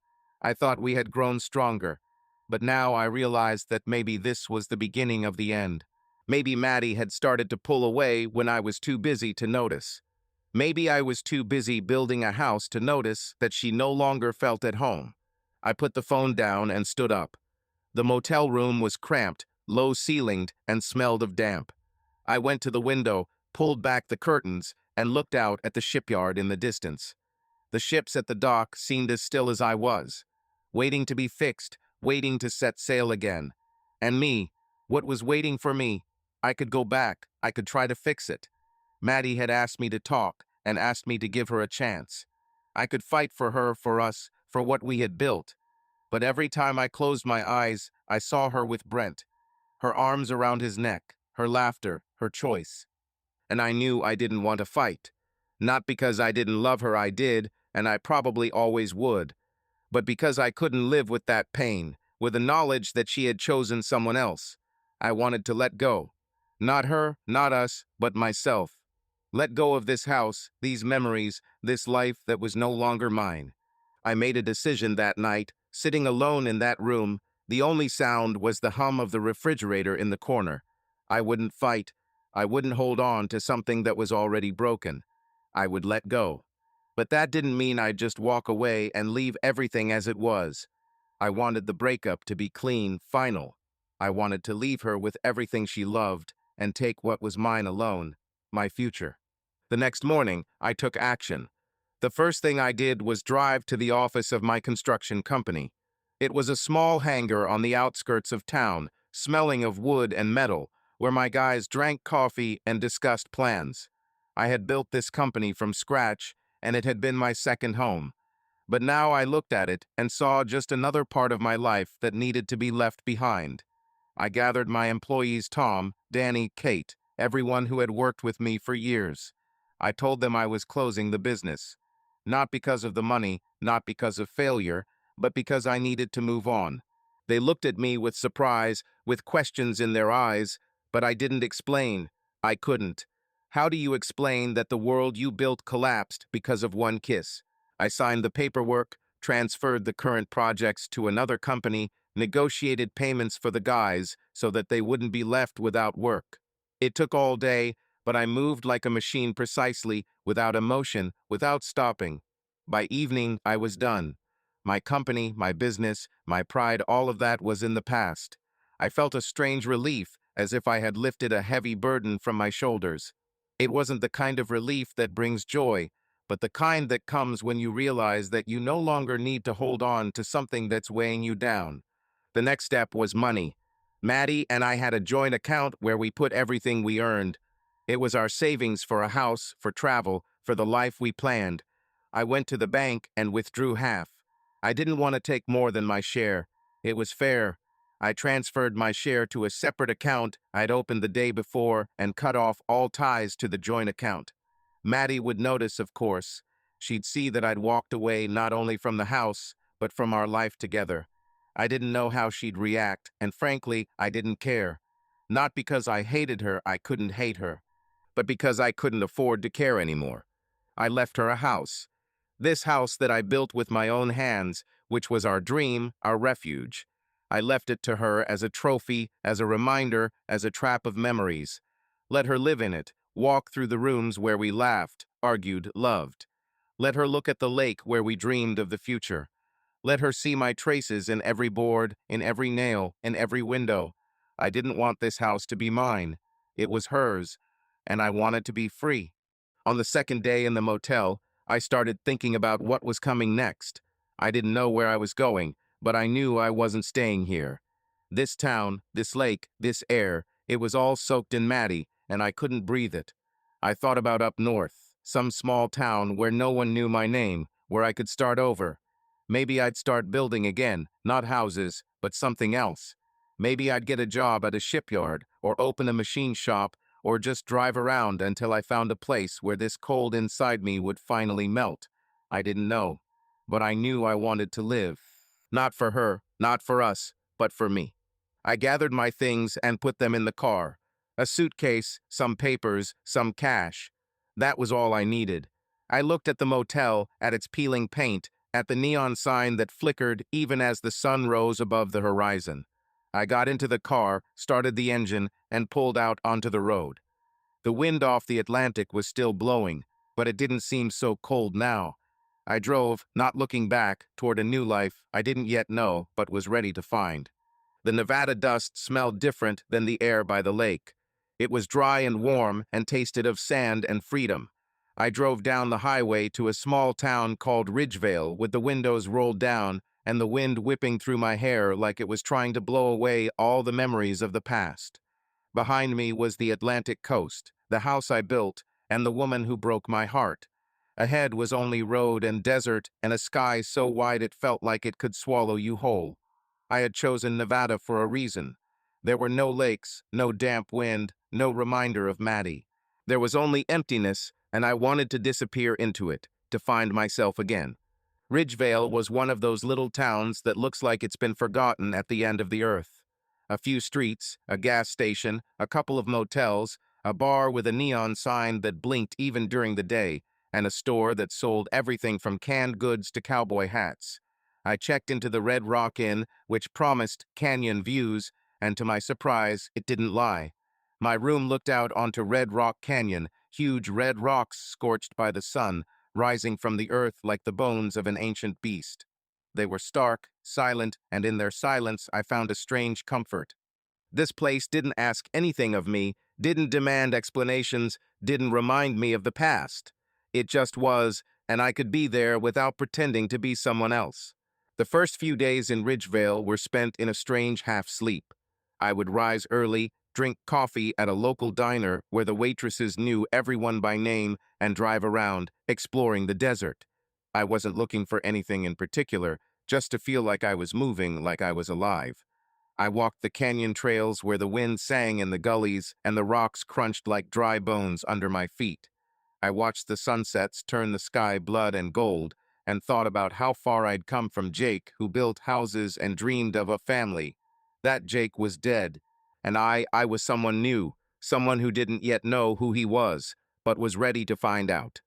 I thought we had grown stronger, but now I realized that maybe this was the beginning of the end. Maybe Maddie had started to pull away when I was too busy to notice. Maybe I was too busy building a house to notice that she no longer felt at home. I put the phone down and stood up. The motel room was cramped, low-ceilinged, and smelled of damp. I went to the window, pulled back the curtains, and looked out at the shipyard in the distance. The ships at the dock seemed as still as I was, waiting to be fixed, waiting to set sail again. And me, what was waiting for me? I could go back, I could try to fix it. Maddie had asked me to talk and asked me to give her a chance. I could fight for her, for us, for what we had built. But every time I closed my eyes, I saw her with Brent, her arms around his neck, her laughter, her choice. And I knew I didn't want to fight. Not because I didn't love her, I did, and I probably always would, but because I couldn't live with that pain, with the knowledge that she had chosen someone else. I wanted to let go. Not her, not us, but myself. Let go of this house, these memories, this life that was no longer mine. I made a decision that night, sitting alone in that room. The only sound was the hum of the refrigerator in the corner. I wouldn't fight. I wouldn't hold on to something that was already broken. I would let go. But that didn't mean I'd just walk away and leave everything as it was. I wanted the breakup to be clean, final. I wanted to leave her with everything she loved and take what was mine alone, my future. The next morning, I took action. The first thing I did was drive to the office of my construction company. It was a small hangar on the outskirts of town, smelling of wood and metal, where my guys drank coffee and discussed plans. I had built this company from scratch, and it had been my second home. But now I looked at it and saw just another part of my life that needed to be left behind. I gathered my employees Tom, Danny, Kate, everyone who had worked with me for years. I told them I was closing the business. Not because of the money, not because of failure, but because I needed to move on. They looked at me with surprise, with questions in their eyes, but I didn't explain. I couldn't. How do you explain that the world you built collapsed because of one kiss? I signed the paperwork, transferred the current projects to another company, negotiated payments for the guys so that they wouldn't be left without work. It took all day, but I moved like a machine precisely, without emotion, without stopping. By evening, I was done. My company, my business, my pride, all of that was in the past. I felt a strange relief, as if I had lifted a heavy burden from my shoulders. It wasn't the kind of relief that brings joy, but the kind that comes when you realize that you no longer need to hold on to something that's weighing you down. The next step was money. Maddie and I had a joint account where we put everything we earned. It was our savings for a house, for travel, for the life we planned. I went to the bank and withdrew half. I didn't want to take more than my share. It was fair. I transferred my share to a separate account I'd opened the day before and cut off all ties to the joint account. Maddie would notice, of course. She'd see that I'd walked away not only from the house, but from our life together. I didn't know how she'd react, and frankly, I didn't care. Not because I hated her, I couldn't hate her, but because I couldn't afford to care anymore. I left her a house. This house that I built with my own hands, which was our dream, our refuge. I left it to her as a trophy, as a reminder, as a trap of memories. Let her live in it, walk through the rooms where we laughed, argued, loved. Let her look at the lake where we dreamed of the future. Let her see my traces in every board, in every nail, in every window. I didn't want this house to be mine. It was hers, and I wanted to be free. On the second day in the motel, I started thinking about what was coming next. I didn't know where I was going, but I knew I wasn't staying here. This town, this lake, this air, it was all soaked in Maddie, and I couldn't breathe it. I thought about up north, some small town where no one knew my name, where I could start over. Maybe I'd start building again, not houses, but something else. Maybe I'd get a job at a shipyard, or open a machine shop, or just drive around until I found a place where this cold inside me would finally melt. I didn't know, but I knew I wanted to live. Not for her, not for us, but for me. I gathered my things and put them in the car. A suitcase, some papers, some cash. That was all I needed. I looked at the motel, at its peeling paint, at the neon sign that flickered even as the sun rose above the horizon. I got into the car, started the engine, and pulled out onto the road. The wind off the Atlantic was still blowing, but it didn't seem so cold now. I drove, not looking back, toward a new life I didn't yet know but was ready to find. The Nevada dust smelled different than the air by the lake. It was dry and warm and tasted of sand and freedom. I drove down the highway to a small town called Ridgevale with the windows rolled down and the wind whipping through my hair like it was trying to blow away all the memories of the past. Behind me was the Atlantic coast, the house I built, and the woman who broke my heart. Ahead was only road and desert and a sky so wide it felt like it could swallow you whole. I had chosen Nevada for a reason. There were no lakes, no damp wind, no reminder of Maddie. There was only emptiness, and I wanted to disappear into it, to find myself again. Ridgevale was one of those little towns that looks like it's been forgotten at the end of the earth. A few streets, a gas station, a couple of motels, a bar with a neon sign that blinked even during the day, and a store that sold everything from canned goods to cowboy hats. I checked into the Red Rock Inn, which promised canyon views, and to my surprise, it didn't lie. My room looked out onto Red Rock Canyon, huge red rocks scorched by the sun, rising from the earth like the bones of an ancient beast. They were stark, silent, and in their silence I found a strange comfort. This place didn't ask anything of me, didn't demand explanations, didn't remind me of the past. It just was, and I could be there without pretending to be someone else. The first few days in Ridgevale were spent in a strange half-sleep. I would rise early, drink coffee at a local diner where the waitresses knew everyone by name, and drive around, exploring the desert. I wasn't looking for anything in particular, just to feel like I was moving, like I was alive. I walked the canyon trails where the wind sang in the gullies and the rocks crunched like dry bones under my feet. I watched the sunsets turn the sky blood and gold and thought about how far I'd come from Jake, who built houses and dreamed of a family. That Jake was dead, and I was someone new, someone who didn't yet know who he was, but was ready to find out.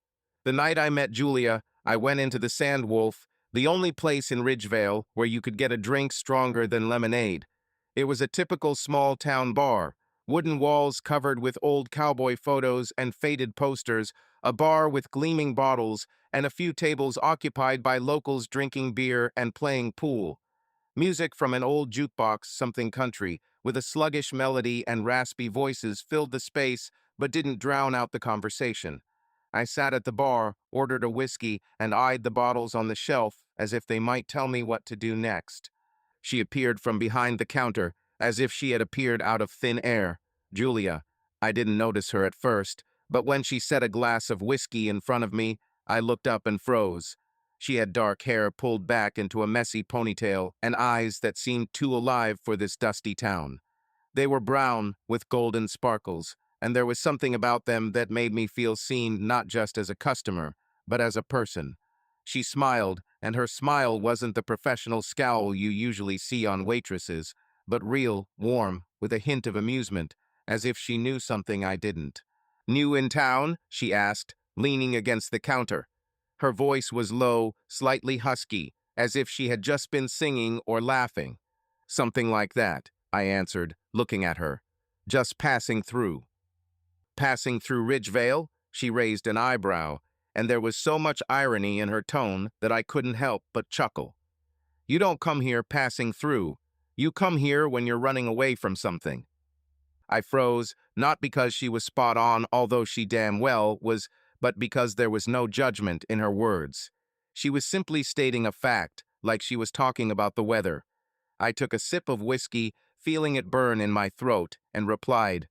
The night I met Julia, I went into the Sand Wolf, the only place in Ridgevale where you could get a drink stronger than lemonade. It was a typical small-town bar, wooden walls covered with old cowboy photos and faded posters, a bar with gleaming bottles, and a few tables occupied by locals drinking beer and playing pool. Music from an old jukebox, something country, with a sluggish melody and raspy voices filled the space but didn't drown out the conversation. I sat at the bar, ordered a whiskey, and eyed the bottles on the shelf as if they might tell me what to do next. She appeared from behind the counter, as if she had appeared out of thin air. Julia. I didn't notice her at first, but when she set a glass of whiskey in front of me, I looked up and froze. She had dark hair pulled back into a messy ponytail and eyes that seemed too alive for this dusty town. They were brown, with golden sparkles, and there was something about them that made me feel seen not just as a customer, but as a person. She smiled, and her smile wasn't the professional scowl you usually see on waitresses, but real, warm, with a hint of amusement, as if she knew something I didn't. "New in town?" she asked, leaning against the counter. Her voice was low, slightly husky, as if she had just been singing or laughing. "Something like that," I answered, looking at her. "Just passing through." "Passing through Ridgevale?" She raised an eyebrow, and there was so much irony in her tone that I couldn't help but chuckle. "You don't come here passing through. You come here when you're running away from something." I froze, not because she was spot on, although she damn well was, but because there was no judgment in her words. She was simply stating a fact, like she was talking about the weather. I took a sip of whiskey, feeling it burn in my throat, and replied,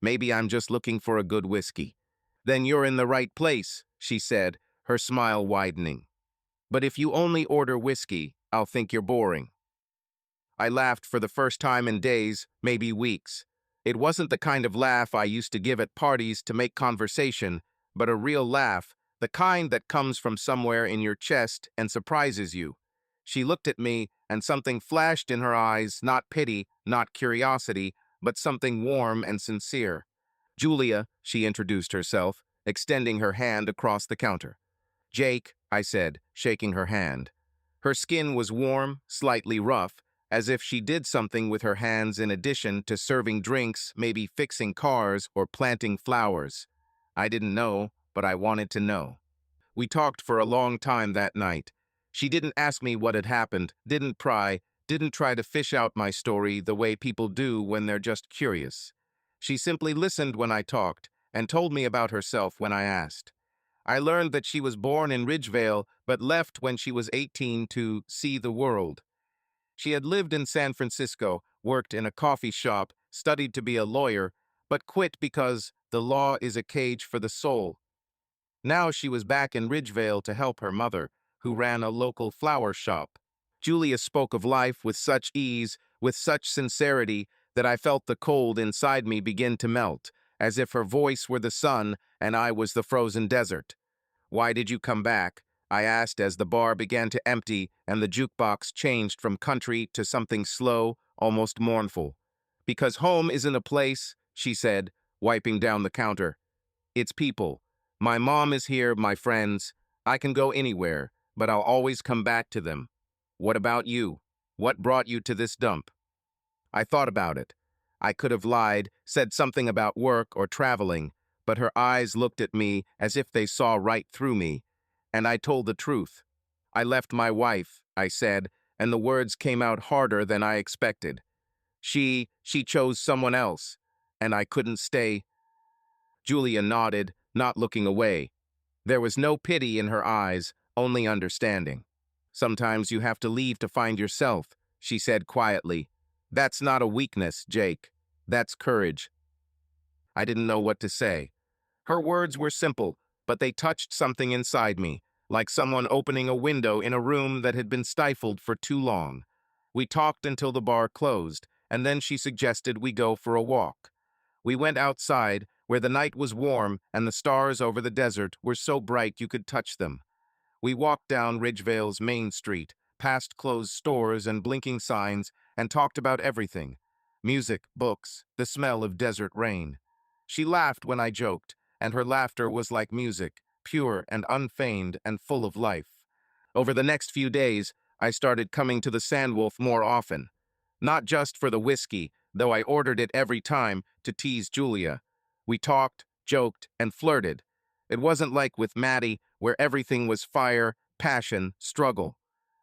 "Maybe I'm just looking for a good whiskey." "Then you're in the right place," she said, her smile widening. "But if you only order whiskey, I'll think you're boring." I laughed for the first time in days, maybe weeks. It wasn't the kind of laugh I used to give at parties to make conversation, but a real laugh, the kind that comes from somewhere in your chest and surprises you. She looked at me, and something flashed in her eyes, not pity, not curiosity, but something warm and sincere. "Julia," she introduced herself, extending her hand across the counter. "Jake," I said, shaking her hand. Her skin was warm, slightly rough, as if she did something with her hands in addition to serving drinks, maybe fixing cars or planting flowers. I didn't know, but I wanted to know. We talked for a long time that night. She didn't ask me what had happened, didn't pry, didn't try to fish out my story the way people do when they're just curious. She simply listened when I talked and told me about herself when I asked. I learned that she was born in Ridgevale but left when she was 18 to see the world. She had lived in San Francisco, worked in a coffee shop, studied to be a lawyer, but quit because the law is a cage for the soul. Now she was back in Ridgevale to help her mother, who ran a local flower shop. Julia spoke of life with such ease, with such sincerity, that I felt the cold inside me begin to melt, as if her voice were the sun and I was the frozen desert. "Why did you come back?" I asked as the bar began to empty and the jukebox changed from country to something slow, almost mournful. "Because home isn't a place," she said, wiping down the counter. "It's people. My mom is here, my friends. I can go anywhere, but I'll always come back to them. What about you? What brought you to this dump?" I thought about it. I could have lied, said something about work or traveling, but her eyes looked at me as if they saw right through me, and I told the truth. I left my wife, I said, and the words came out harder than I expected. She chose someone else, and I couldn't stay. Julia nodded, not looking away. There was no pity in her eyes, only understanding. Sometimes you have to leave to find yourself, she said quietly. That's not a weakness, Jake. That's courage. I didn't know what to say. Her words were simple, but they touched something inside me, like someone opening a window in a room that had been stifled for too long. We talked until the bar closed, and then she suggested we go for a walk. We went outside, where the night was warm and the stars over the desert were so bright you could touch them. We walked down Ridgevale's main street, past closed stores and blinking signs, and talked about everything. Music, books, the smell of desert rain. She laughed when I joked, and her laughter was like music, pure and unfeigned and full of life. Over the next few days, I started coming to the Sandwolf more often. Not just for the whiskey, though I ordered it every time to tease Julia. We talked, joked, and flirted. It wasn't like with Maddie, where everything was fire, passion, struggle.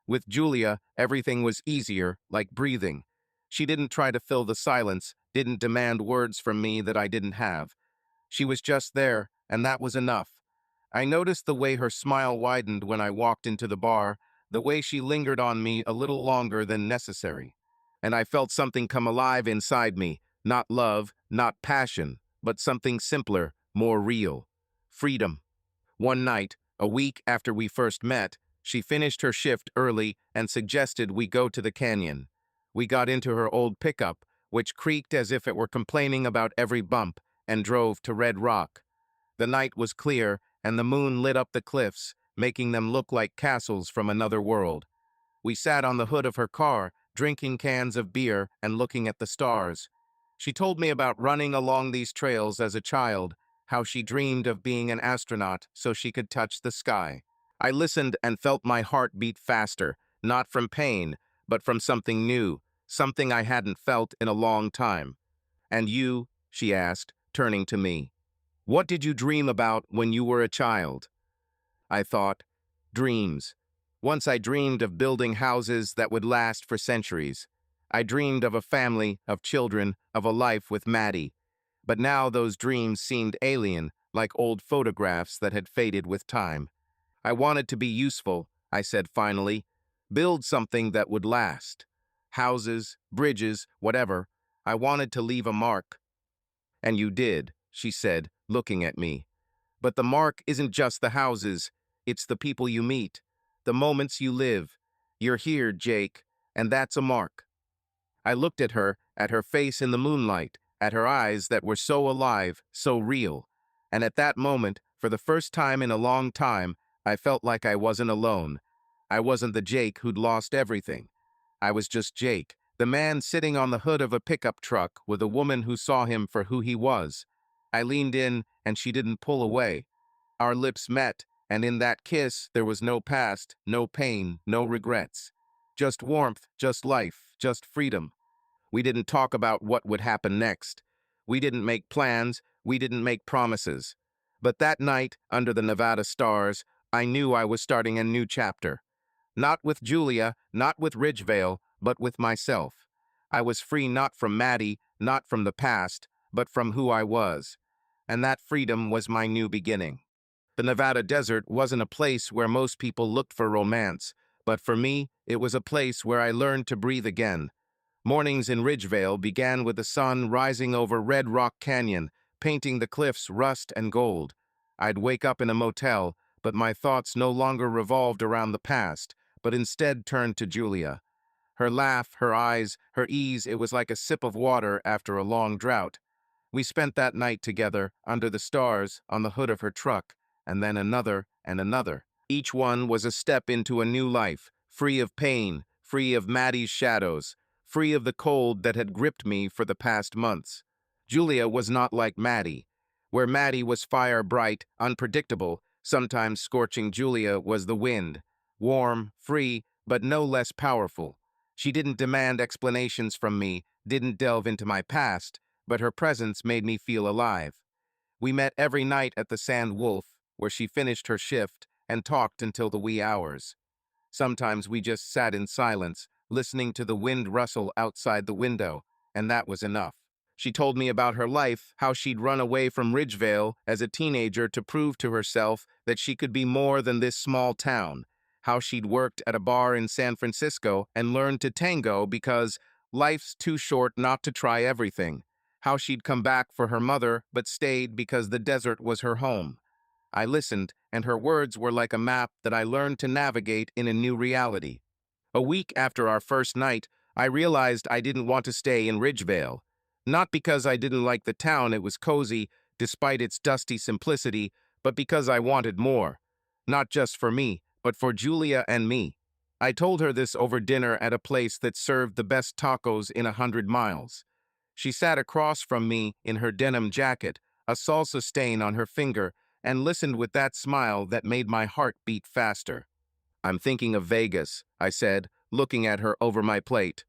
With Julia, everything was easier, like breathing. She didn't try to fill the silence, didn't demand words from me that I didn't have. She was just there, and that was enough. I noticed the way her smile widened when I walked into the bar, the way she lingered on me a little longer than necessary. And I felt something come alive inside me, not love, not passion, but something simpler, more real. Freedom. One night, a week after we first met, she finished her shift early and suggested we go to the canyon. We got into her old pickup, which creaked as if it were complaining about every bump, and drove to Red Rock. The night was clear, and the moon lit up the cliffs, making them look like castles from another world. We sat on the hood of her car, drinking cans of beer and looking at the stars. She told me about running along these trails as a child, how she dreamed of being an astronaut so she could touch the sky. I listened and felt my heart beat faster, not from pain, but from something new, something I hadn't felt in a long time. And you, she asked, turning to me, what did you dream about when you were a child? I thought, dreams. Once I dreamed of building houses that would last for centuries. I dreamed of a family, of children, of a life with Maddie. But now those dreams seemed alien, like old photographs that had faded with time. I wanted to be useful, I said finally. Build something that would last. Houses, bridges, whatever. I wanted to leave a mark. And you did, she said, looking at me. But the mark isn't just the houses, it's the people you meet, the moments you live. You're here, Jake, and that's a mark. I looked at her face in the moonlight, at her eyes that were so alive, so real. And at that moment, for the first time in a long time, I felt like I wasn't alone. I wasn't the Jake who'd lost everything. I was just Jake, the man sitting on the hood of a pickup truck with a woman who saw him for who he was. I leaned in, and she didn't pull away. Our lips met, and in that kiss there was no past, no pain, no regrets. Just warmth, just life, just freedom. We didn't talk about what would happen next. We didn't make plans, we didn't make promises. But that night, under the Nevada stars, I knew I was starting a new chapter. Not with Julia, not with Ridgevale, but with myself. I was free not from Maddie, not from the past, but from who I was. And that freedom was my new beginning. The Nevada desert wasn't a place where most people looked for romance, but for me, it was a place where I learned to breathe again. Mornings in Ridgevale began with the sun rising over Red Rock Canyon, painting the cliffs rust and gold. I'd wake up in a motel, but my thoughts no longer revolved around the past, but instead turned to Julia. Her laugh, her eyes, her ease, it was like a sip of water after a long drought. We spent that night together, under the stars, on the hood of her truck, and then another and another. Each one was a step into a new life, free of pain, free of Maddie's shadows, free of the cold that had gripped me for the past months. Julia was not like Maddie. Where Maddie was fire bright, unpredictable, sometimes scorching, Julia was the wind, warm, free, but no less powerful. She didn't demand explanations from me, didn't delve into my past, but her presence made me feel alive. We met every night at the Sand Wolf, where she finished her shift and talked until the wee hours. Sometimes we just sat in silence, listening to the wind rustle outside the window, and that was enough. She told me about her life, how she'd run away from Ridgevale as a teenager to prove to herself that she could be more than this small town, how she'd worked at a bar in San Francisco and learned to tango because life's too short not to try everything, how she'd come back for her mother but stayed because the desert was her home. I listened, and her words were like a map that I learned to navigate in a new reality. A week after our first night, I realized I didn't want to stay in Ridgevale. Not because I didn't like the town, it was cozy, despite its dusty simplicity, but because I wanted more. Not just for me, but for Julia and me. I told her this over dinner at a place that served the best tacos in 100 miles. She sat across from me in her denim jacket, a salsa stain on her finger, and listened with that smile that made my heart beat faster. "I'm thinking of Vegas," I said, looking at her over my plate.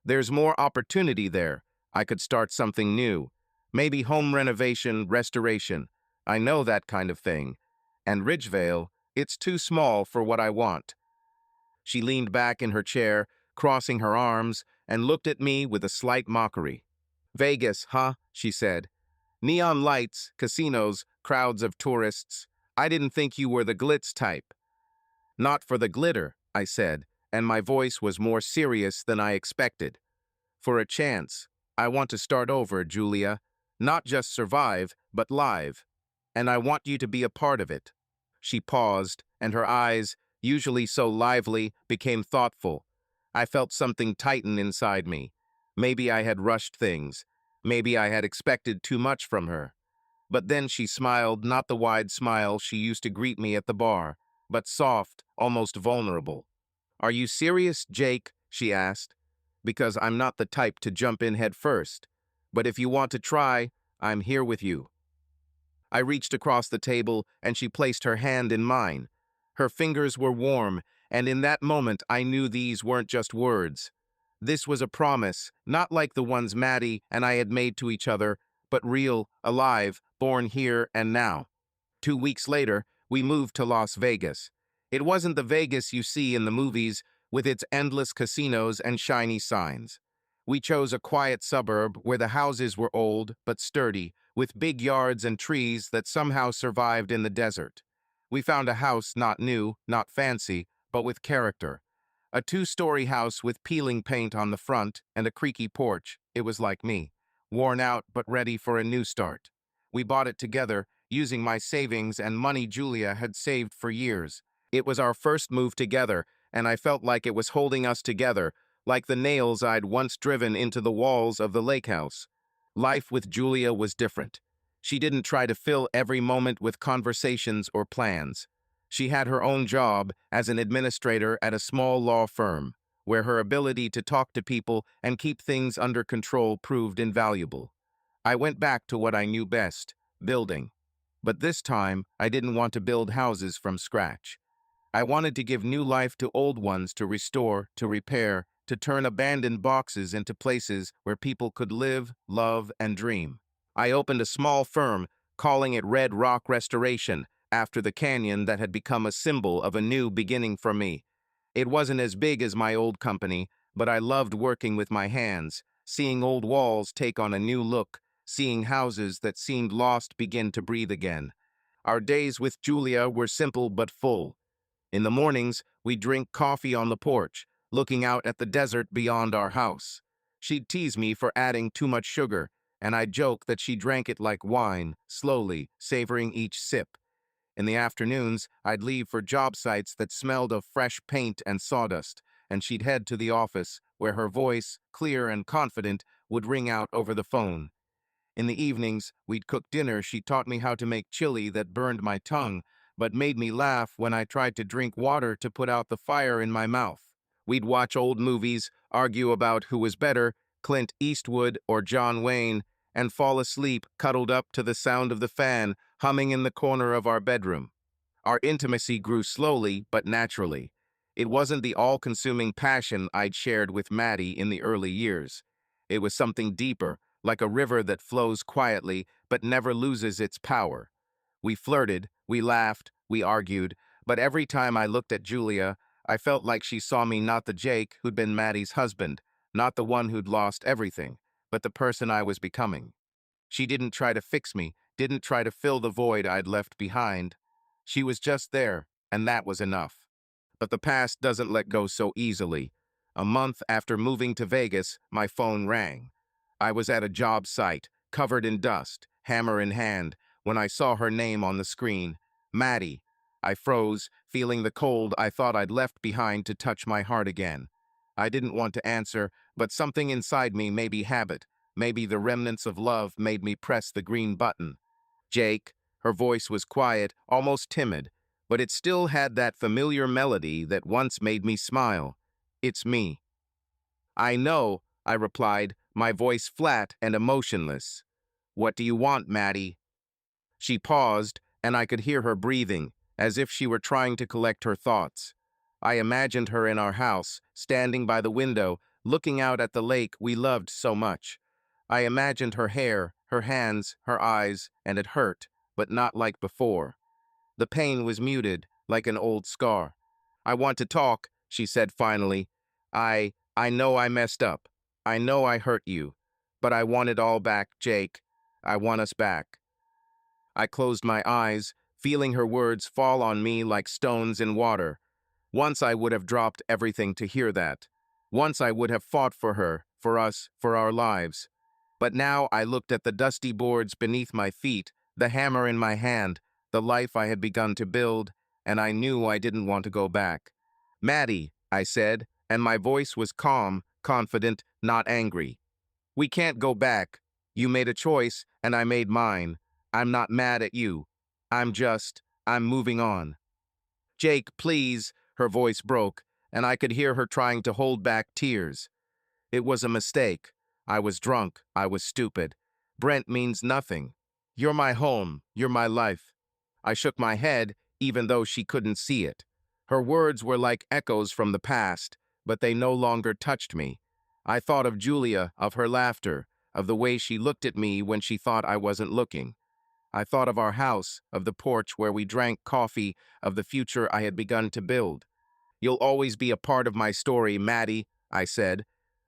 "There's more opportunity there. I could start something new. Maybe home renovation, restoration. I know that kind of thing. And Ridgevale, it's too small for what I want." She leaned back in her chair, crossing her arms, and looked at me with a slight mockery. "Vegas, huh?" she said. "Neon lights, casinos, crowds of tourists. I didn't think you were the glitz type." "Not for the glitter," I said, and my voice was more serious than I expected. "For a chance. I want to start over, Julia. Not just survive, but live. And I want you to be a part of it." She paused, and her eyes, usually so lively, became thoughtful. I felt something tighten inside me. Maybe I had rushed things. Maybe I had expected too much from her. But then she smiled, not the wide smile she used to greet me at the bar, but soft, almost vulnerable. "Are you serious, Jake?" she asked. "Because I'm not the type to jump in head first. But if you want to try, I'm here with you." I reached across the table, and she placed her hand in mine. Her fingers were warm, and in that moment I knew these weren't just words. This was a promise, not like the ones Maddie and I had made to each other, but real, alive, born here and now. 2 weeks later, we moved to Las Vegas. It wasn't the Vegas you see in the movies, with its endless casinos and shiny signs. We chose a quiet suburb where the houses were old but sturdy, with big yards and trees that somehow survived in the desert. We found a house not new, not fancy, but with character. A two-story house with peeling paint on the front and a creaky porch. It was like me, worn out but ready for a new start. We bought it together, using my savings and money Julia had saved for years. It was our first move together, and I felt like it was holding us together, like the nails I'd once driven into the walls of the lake house. Life with Julia was different. She didn't try to fill every moment with conversations or plans. She had her own job as an administrator at a small law firm, where her ability to talk to people and keep things under control proved invaluable. I went back to what I knew best, building. But this time, I didn't want to build houses from scratch. I wanted to give new life to old ones, to restore, to repair, to turn abandoned boxes into places where people could live, love, and dream. I opened a small firm, calling it Red Rock Restoration, after the canyon that had become a symbol of a new beginning for me. It wasn't as big as my old company, but I loved working with my hands, seeing old walls take on a new look, seeing houses that seemed lost begin to breathe again. Our days with Julia were simple but full. In the mornings, we'd drink coffee on the porch, looking out at the desert beyond our house. She'd tease me for adding too much sugar, and I'd joke that she drank it like wine, slowly, savoring each sip. In the afternoons, I'd leave for job sites that smelled of fresh paint and sawdust, and she'd head to the office, where her voice, clear and confident, would ring out over the phone. In the evenings, we'd cook dinner. She taught me how to make chili that burned my tongue, but made me laugh when I tried to drink water to put out the fire in my mouth. We'd watch old movies, argue about who was better, Clint Eastwood or John Wayne, and fall asleep cuddled up to the sound of the fan humming in the corner of our bedroom. Our intimacy grew slowly but naturally. It wasn't the all-consuming passion I'd shared with Maddie in the early years. It was something deeper, like a river that flows quietly but never loses its power. We flirted, we laughed, we argued, but every time I looked at Julia, I felt like she saw me not the Jake who'd been Maddie's husband, not the one who'd lost everything, but the person I was becoming. She didn't try to fix me, didn't try to fill the void I'd left behind. She was just there, and that was enough. But the past doesn't let go so easily. A month after moving to Vegas, my phone rang. I was at a job site, covered in dust, hammer in hand, when I saw her name on the screen. Maddie. I froze, feeling the cold I thought I'd left behind to touch my heart again. I didn't want to answer, but something inside me, maybe habit, maybe the remnants of love, made me press the green button. Jake. Her voice was quiet, almost timid, but it still had that familiar melody that once made me smile. It's me. I know, I replied, my voice flat and emotionless. What do you want, Maddie? She paused, and I could hear her breathing, as if she were trying to collect her thoughts. I imagined her in our house, standing by the window, looking out at the lake we loved so much. I imagined her hair, her hands, her eyes, and it hurt, but not like before. The pain was muted, like an old scar. I want to talk, she said finally. I know I messed up. I know I hurt you. But I want it all back, Jake. I want us back. I closed my eyes, feeling her words fall on me like stones in water. Once I would have dropped everything to hear that. Once I would have fought for her, for us, for our lives. But now I looked at the dusty boards beneath my feet, the hammer in my hand, the life I had begun to build, and I knew I didn't want to go back. Maddie, I said, and my voice was calm, confident, not angry. We can't go back. You made a choice, and I made mine. I'm not mad at you. I'm moving on. Jake, please, her voice broke, and I could hear her trying to hold back tears. It was a mistake. I was drunk. I was stupid. Brent means nothing. You're my home. You're my life. I shook my head, even though she couldn't see it. Her words were like echoes from the past, but they no longer touched me. I thought of Julia, of her laughter, of the way she looked at me when she thought I wasn't looking. I thought of our house, of the porch where we drank coffee, of the future I had begun to build. You'll always be a part of my story, Maddie, I said.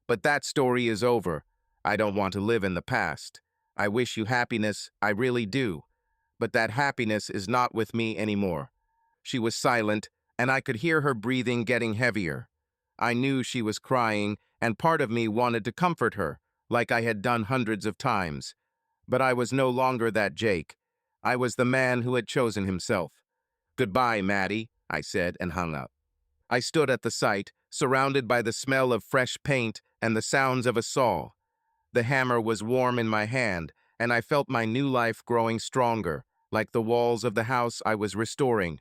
But that story is over. I don't want to live in the past. I wish you happiness, I really do. But that happiness is not with me anymore. She was silent, and I could hear her breathing getting heavier. I knew she was crying, and part of me wanted to comfort her, like I had done hundreds of times. But I was no longer that Jake. I was the man who had chosen himself. Goodbye, Maddie, I said, and hung up. I stood at the site, surrounded by the smell of fresh paint and the sounds of a saw. The hammer was warm in my hand, and I felt my new life growing stronger, like the walls of the house I was restoring.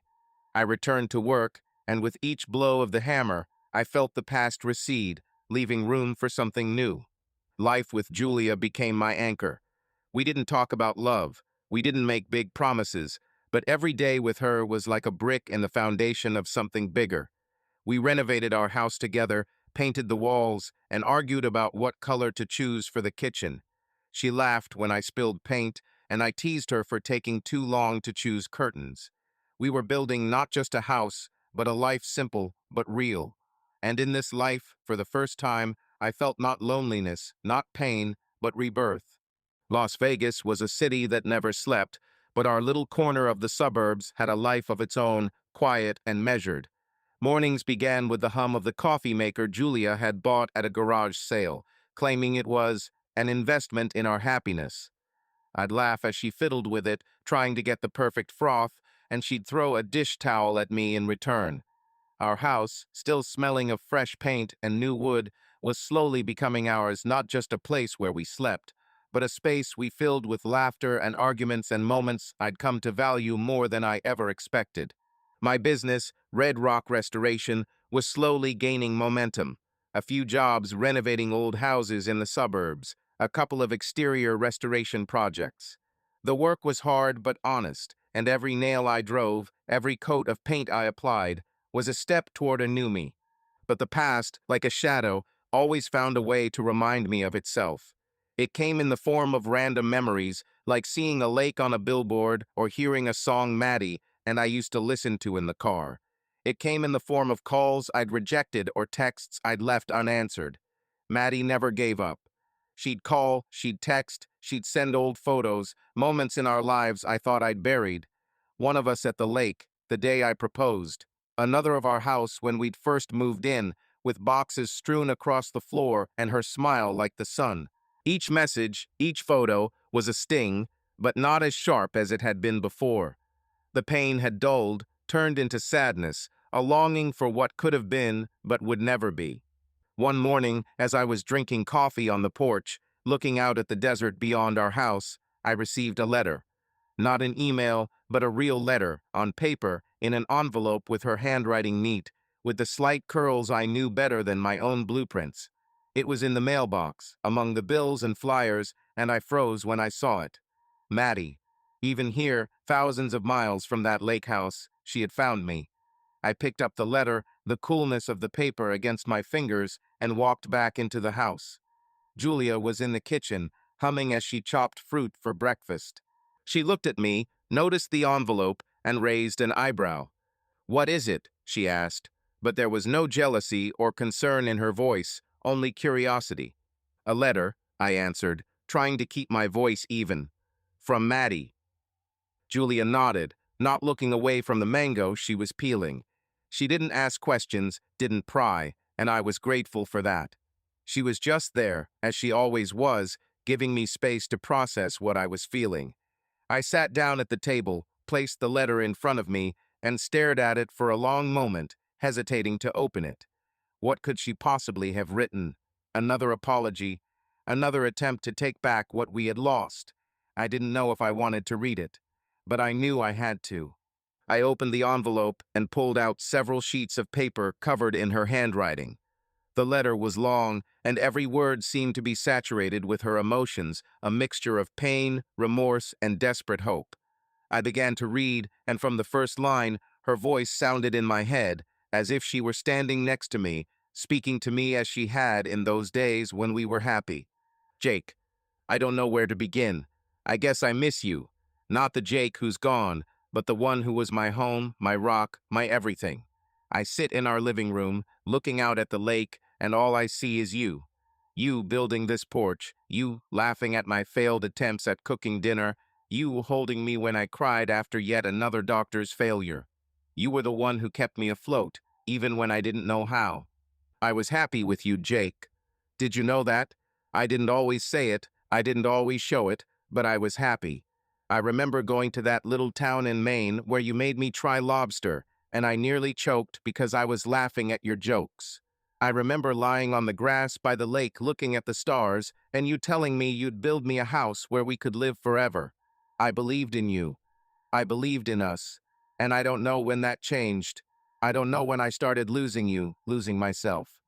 I returned to work, and with each blow of the hammer, I felt the past recede, leaving room for something new. Life with Julia became my anchor. We didn't talk about love. We didn't make big promises, but every day with her was like a brick in the foundation of something bigger. We renovated our house together, painted the walls, and argued about what color to choose for the kitchen. She laughed when I spilled paint, and I teased her for taking too long to choose curtains. We were building not just a house, but a life simple but real. And in this life, for the first time, I felt not loneliness, not pain, but rebirth. Las Vegas was a city that never slept, but our little corner of the suburbs had a life of its own, quiet and measured. Mornings began with the hum of the coffee maker Julia had bought at a garage sale, claiming it was an investment in our happiness. I'd laugh as she fiddled with it, trying to get the perfect froth, and she'd throw a dish towel at me in return. Our house, still smelling of fresh paint and new wood, was slowly becoming ours, not just a place where we slept, but a space we filled with laughter and arguments and moments I'd come to value more than I ever expected. My business, Red Rock Restoration, was slowly gaining momentum. A few jobs renovating old houses in the suburbs, a couple of exterior restoration projects. The work was hard but honest, and every nail I drove, every coat of paint I applied, was a step toward a new me. But the past, like a shadow, always found a way to remind me of itself. It came in the form of random memories, like seeing a lake on a billboard or hearing a song Maddie and I used to listen to in the car. It came in the form of calls I'd rejected or texts I'd left unanswered. Maddie never gave up. She'd call, she'd text, she'd send old photos, moments in our lives I thought I'd buried. One of us at the lake, the day I proposed. Another of our house when we'd first moved in, with boxes strewn across the floor and her smile like the sun. Each message, each photo, was a sting, but not as sharp as it had been before. The pain had dulled, turned into sadness, a longing for what could have been but would never be. One morning, as I was drinking coffee on the porch, looking out at the desert beyond our house, I received a letter. Not an email, but a real letter, on paper, in an envelope with her handwriting neat, with the slight curls I knew better than my own blueprints. It was in the mailbox, among the bills and flyers, and I froze when I saw it. Maddie. Even here, thousands of miles from that lake house, she had found me. I picked up the letter, the coolness of the paper against my fingers, and walked back into the house. Julia was in the kitchen, humming as she chopped fruit for breakfast. She looked at me, noticed the envelope, and raised an eyebrow. "What is it?" she asked, but there was no jealousy or concern in her voice, only curiosity. "A letter," I answered, trying to keep my voice even. "From Maddie." Julia nodded, not looking away from the mango she was peeling. She didn't ask questions, didn't pry, and I was grateful for that. She was just there, as she always was, giving me space to process what I was feeling. I sat down at the table, placed the letter in front of me, and stared at it for a long moment, hesitating to open it. What could she possibly have written? Another apology, another attempt to take back what we had lost. I didn't know if I wanted to read it, but I knew I had to. I opened the envelope and pulled out several sheets of paper covered in her handwriting. The letter was long, and every word seemed to be saturated with her emotions, a mixture of pain, remorse, and desperate hope. I began to read, and from the first line, her voice sounded in my head, as if she were standing next to me, speaking to me as she had in those days when we were happy. "Jake, I don't know where to begin. I guess I miss you. Not the Jake who's gone, but the one who was my home, my rock, my everything. I sit in our living room, looking out at the lake, and all I see is you. You building this porch, you laughing at my failed attempts at cooking dinner, you holding me when I cried after yet another doctor's failure. You were the one who kept me afloat, even when I didn't know how. I was happy with you, Jake. Did you know that? I didn't always say it, I didn't always show it, but I was happy. I remember going to that little town in Maine where you made me try lobster, and I nearly choked because I was laughing at your jokes. I remember lying on the grass by the lake looking at the stars, and you telling me you'd build me a house where we could live forever. I believed in you. I believed in us. And I don't know when that changed. I don't know when I started losing you, losing myself.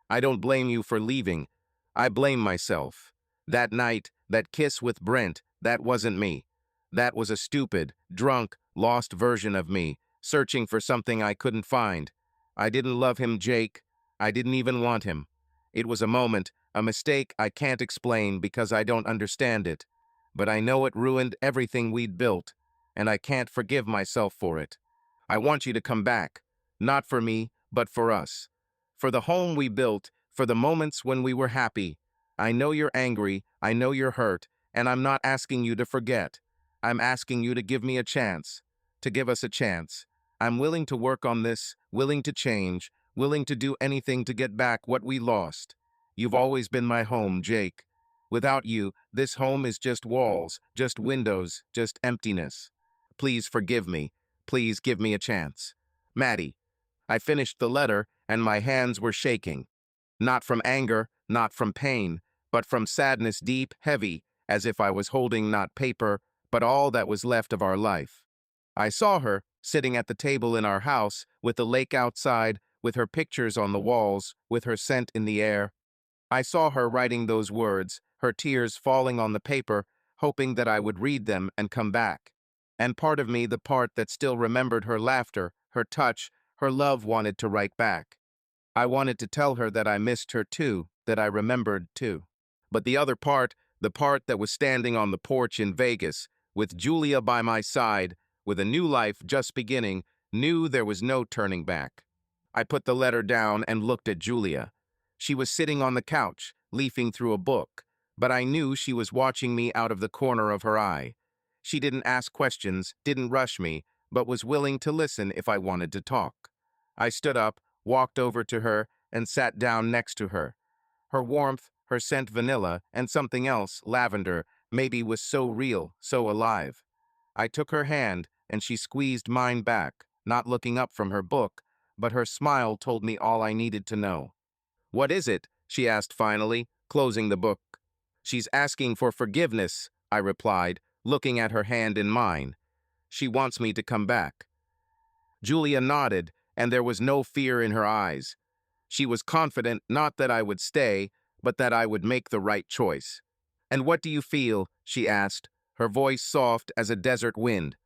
I don't blame you for leaving. I blame myself. That night, that kiss with Brent, that wasn't me. That was a stupid, drunk, lost version of me, searching for something I couldn't find. I didn't love him, Jake. I didn't even want him. It was a moment, a mistake I can't explain because I don't understand it. But I know it ruined everything we'd built, and I can't forgive myself for it. I want you to come back, not for me, but for us. For the home we built, for the moments when we were happy. I know you're angry, I know you're hurt, and I'm not asking you to forget. I'm asking you to give me a chance, to give us a chance. I'm willing to work on this, willing to change, willing to do anything to get back what we lost. You've always been my home, Jake. Without you, this home is just walls, just windows, just emptiness. Please forgive me. Please give me a chance. Maddie. I finished the letter, and my hands were shaking. Not from anger, not from pain, but from sadness deep, heavy, as if I was holding not paper, but all that was left of our life. I saw her, sitting at the table in our house, with the lake outside, with her pictures on the walls, with her scent in the air. I saw her writing those words, her tears falling on the paper, hoping that I would read them and come back. And part of me, the part that still remembered her laughter, her touch, her love, wanted to write back. I wanted to tell her that I missed her too, that I remembered too. But the other part, the part that was standing on the porch in Vegas, with Julia by my side, with a new life just beginning, Knew there was no turning back. I put the letter down and looked at Julia. She was sitting on the couch, leafing through a book, but I knew she was watching me out of the corner of her eye. She didn't ask questions, didn't rush me, but was willing to listen if I wanted to talk. I stood up, walked over to her, and sat down next to her. Her warmth, her scent vanilla, and something else, lavender, maybe was so real, so alive. I took her hand, and she squeezed mine back, not looking up from her book, but her smile told me all I needed to know. "What is it?" she asked finally, closing the book. "She's asking for forgiveness," I replied, looking at her hand in mine. "She wants me to come back." Julia nodded, and there was no fear in her eyes. She was confident not that I would stay, but that I would make the right choice. "And what do you feel?" she asked, her voice soft as a desert wind.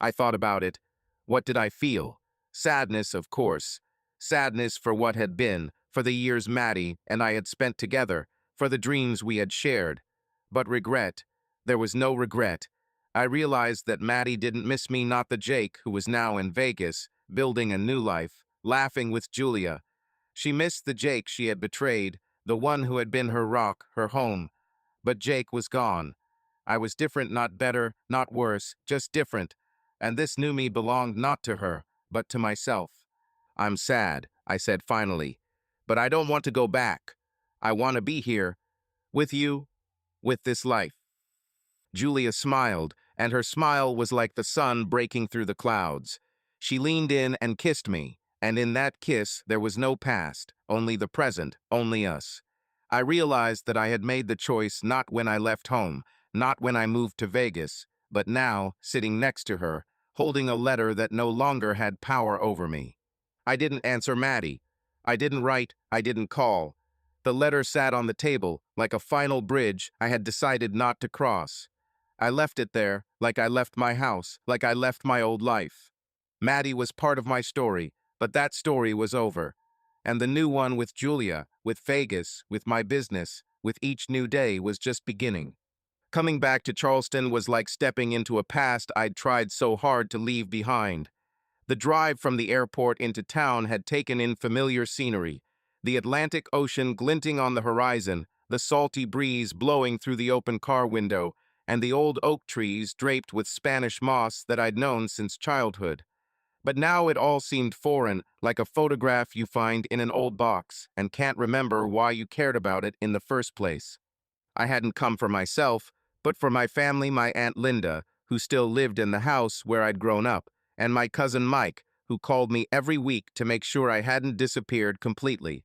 I thought about it. What did I feel? Sadness, of course. Sadness for what had been, for the years Maddie and I had spent together, for the dreams we had shared. But regret. There was no regret. I realized that Maddie didn't miss me, not the Jake who was now in Vegas, building a new life, laughing with Julia. She missed the Jake she had betrayed, the one who had been her rock, her home. But Jake was gone. I was different, not better, not worse, just different. And this new me belonged not to her, but to myself. "I'm sad," I said finally. "But I don't want to go back. I want to be here, with you, with this life." Julia smiled, and her smile was like the sun breaking through the clouds. She leaned in and kissed me, and in that kiss there was no past, only the present, only us. I realized that I had made the choice not when I left home, not when I moved to Vegas, but now, sitting next to her, holding a letter that no longer had power over me. I didn't answer Maddie. I didn't write, I didn't call. The letter sat on the table, like a final bridge I had decided not to cross. I left it there, like I left my house, like I left my old life. Maddie was part of my story, but that story was over. And the new one with Julia, with Vegas, with my business, with each new day was just beginning. Coming back to Charleston was like stepping into a past I'd tried so hard to leave behind. The drive from the airport into town had taken in familiar scenery, the Atlantic Ocean glinting on the horizon, the salty breeze blowing through the open car window, and the old oak trees draped with Spanish moss that I'd known since childhood. But now it all seemed foreign, like a photograph you find in an old box and can't remember why you cared about it in the first place. I hadn't come for myself, but for my family, my Aunt Linda, who still lived in the house where I'd grown up, and my cousin Mike, who called me every week to make sure I hadn't disappeared completely.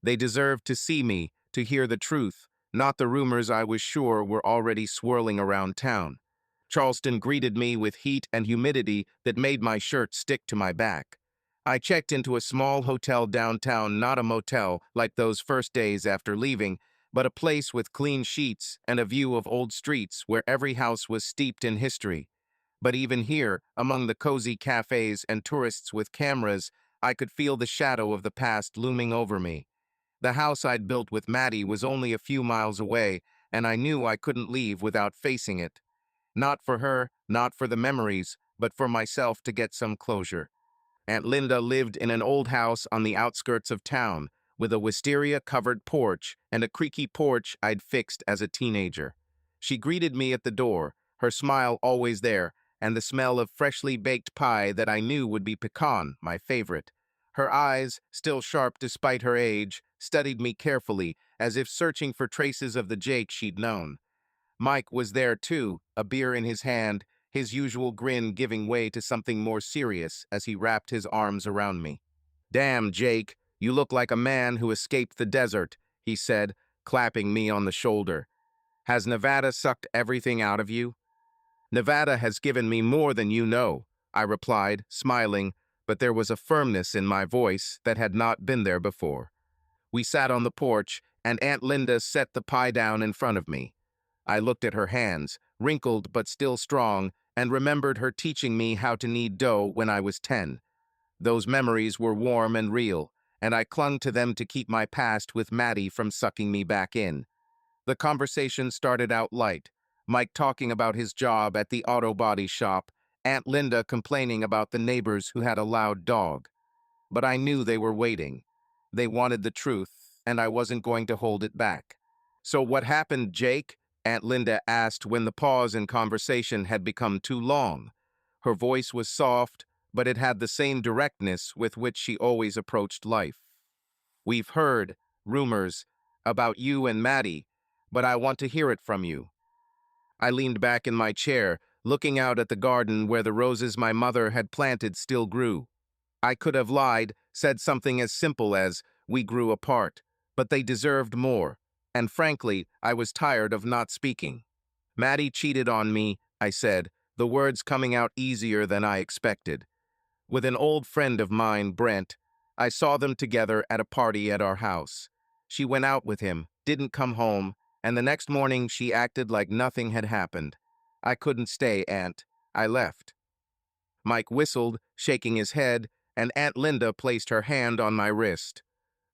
They deserved to see me, to hear the truth, not the rumors I was sure were already swirling around town. Charleston greeted me with heat and humidity that made my shirt stick to my back. I checked into a small hotel downtown, not a motel like those first days after leaving, but a place with clean sheets and a view of old streets where every house was steeped in history. But even here, among the cozy cafes and tourists with cameras, I could feel the shadow of the past looming over me. The house I'd built with Maddie was only a few miles away, and I knew I couldn't leave without facing it. Not for her, not for the memories, but for myself to get some closure. Aunt Linda lived in an old house on the outskirts of town, with a wisteria-covered porch and a creaky porch I'd fixed as a teenager. She greeted me at the door, her smile always there, and the smell of freshly baked pie that I knew would be pecan, my favorite. Her eyes, still sharp despite her age, studied me carefully, as if searching for traces of the Jake she'd known. Mike was there too, a beer in his hand, his usual grin giving way to something more serious as he wrapped his arms around me. "Damn, Jake, you look like a man who escaped the desert," he said, clapping me on the shoulder. "Has Nevada sucked everything out of you?" "Nevada has given me more than you know," I replied, smiling, but there was a firmness in my voice that had not been there before. We sat on the porch, and Aunt Linda set the pie down in front of me. I looked at her hands, wrinkled but still strong, and remembered her teaching me how to knead dough when I was 10. Those memories were warm and real, and I clung to them to keep my past with Maddie from sucking me back in. The conversation started out light, Mike talking about his job at the auto body shop, Aunt Linda complaining about the neighbors who had a loud dog. But I knew they were waiting. They wanted the truth, and I wasn't going to hold it back. "So what happened, Jake?" Aunt Linda asked when the pause in conversation had become too long. Her voice was soft, but it had the same directness with which she always approached life. "We've heard rumors about you and Maddie, but I want to hear it from you." I leaned back in my chair, looking out at the garden where the roses my mother had planted still grew. I could have lied, said something as simple as, "We grew apart," but they deserved more, and frankly, I was tired of not speaking. "Maddie cheated on me," I said, the words coming out easier than I expected. "With an old friend of mine, Brent. I saw them together at a party at our house. She went out with him, didn't come home, and the next morning she acted like nothing had happened. I couldn't stay, Aunt. I left." Mike whistled, shaking his head, and Aunt Linda placed her hand on my wrist.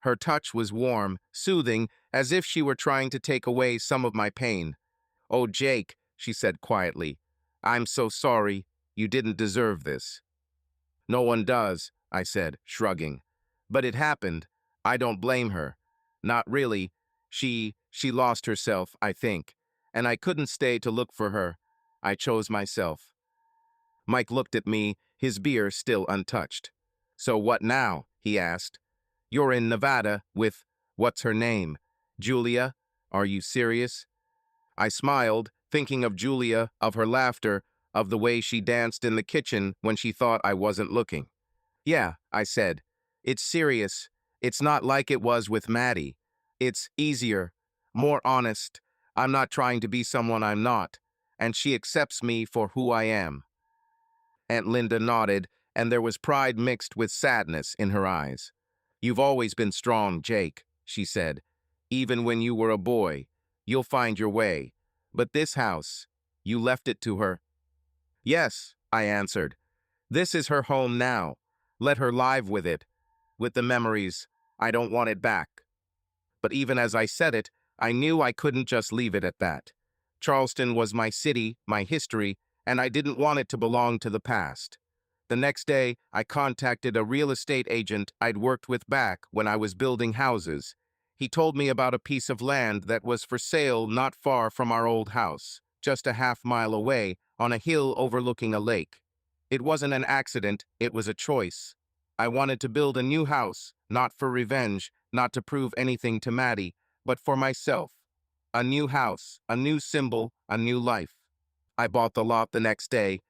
Her touch was warm, soothing, as if she were trying to take away some of my pain. "Oh, Jake," she said quietly, "I'm so sorry. You didn't deserve this." "No one does," I said, shrugging. "But it happened. I don't blame her. Not really. She lost herself, I think. And I couldn't stay to look for her. I chose myself." Mike looked at me, his beer still untouched. "So what now?" he asked. "You're in Nevada with, what's her name? Julia? Are you serious?" I smiled, thinking of Julia, of her laughter, of the way she danced in the kitchen when she thought I wasn't looking. "Yeah," I said. "It's serious. It's not like it was with Maddie. It's easier, more honest. I'm not trying to be someone I'm not, and she accepts me for who I am." Aunt Linda nodded, and there was pride mixed with sadness in her eyes. "You've always been strong, Jake," she said. "Even when you were a boy. You'll find your way. But this house, you left it to her." "Yes," I answered. "This is her home now. Let her live with it, with the memories. I don't want it back." But even as I said it, I knew I couldn't just leave it at that. Charleston was my city, my history, and I didn't want it to belong to the past. The next day, I contacted a real estate agent I'd worked with back when I was building houses. He told me about a piece of land that was for sale not far from our old house, just a half-mile away, on a hill overlooking a lake. It wasn't an accident, it was a choice. I wanted to build a new house, not for revenge, not to prove anything to Maddie, but for myself. A new house, a new symbol, a new life. I bought the lot the next day.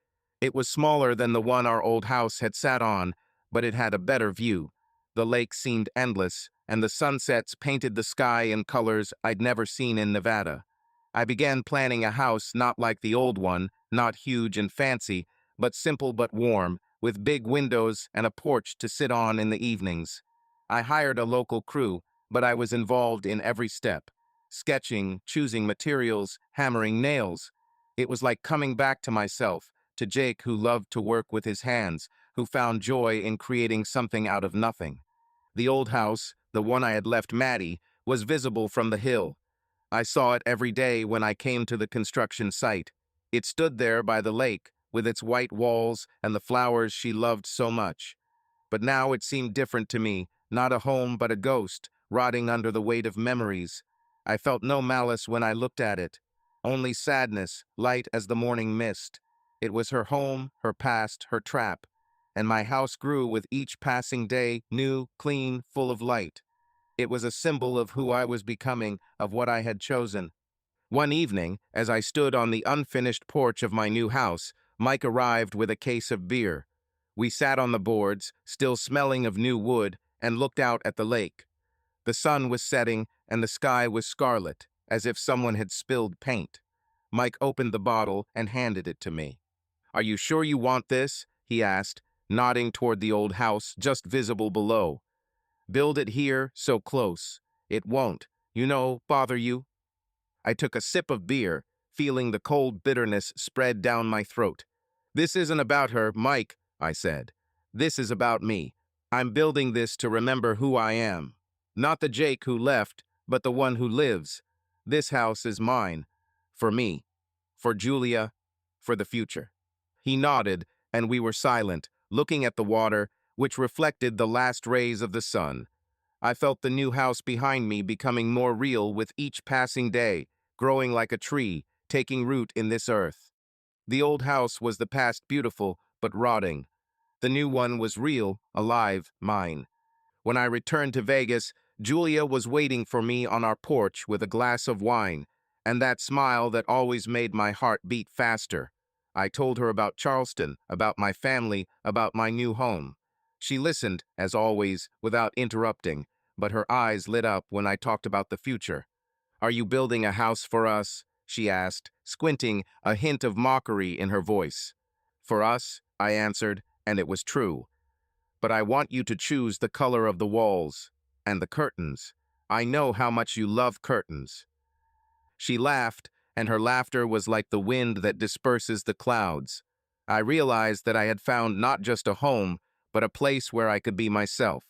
It was smaller than the one our old house had sat on, but it had a better view. The lake seemed endless, and the sunsets painted the sky in colors I'd never seen in Nevada. I began planning a house not like the old one, not huge and fancy, but simple but warm, with big windows and a porch to sit on in the evenings. I hired a local crew, but I was involved in every step. Sketching, choosing materials, hammering nails. It was like coming back to myself, to Jake who loved to work with his hands, who found joy in creating something out of nothing. The old house, the one I had left Maddie, was visible from the hill. I saw it every day when I came to the construction site. It stood there by the lake, with its white walls and the flowers she loved so much. But now it seemed different to me, not a home but a ghost, rotting under the weight of memories. I felt no malice when I looked at it, only sadness, light as the morning mist. It was her home, her past, her trap, and my house grew with each passing day, new, clean, full of light. It was a symbol of who I was becoming, of what I had chosen. One evening, as I stood on the unfinished porch of my new house, Mike arrived with a case of beer. We sat on the boards, still smelling of new wood, and looked out at the lake. The sun was setting, and the sky was scarlet, as if someone had spilled paint. Mike opened the bottle and handed it to me. "Are you sure you want this?" he asked, nodding toward the old house just visible below. "Build it here, so close. It won't, bother you." I took a sip of beer, feeling the cold bitterness spread down my throat. "This isn't about her, Mike," I said. "This is about me. I'm building this to remember who I am. Not the Jake who left, but the one who lives. This house is mine. For me. For Julia. For the future." He nodded, and we were silent, looking at the water, which reflected the last rays of the sun. I felt the new house behind me becoming more real with each passing day, growing like a tree, taking root in this earth. The old house was the past beautiful, but rotting. The new one was real, alive, mine. When I returned to Vegas, Julia was waiting for me on our porch with a glass of wine, and that smile that always made my heart beat faster. I told her about Charleston, about my family, about my new home. She listened, as always, without interrupting, but her eyes lit up when I talked about the future. "Are you building a house for us?" she asked, squinting, a hint of mockery in her voice. "For us," I answered, and it was true. "But I want you to choose the color of the walls and the curtains. I know how much you love curtains." She laughed, and her laughter was like the wind that disperses the clouds. I realized that I had found not just a home, but a place where I could be myself.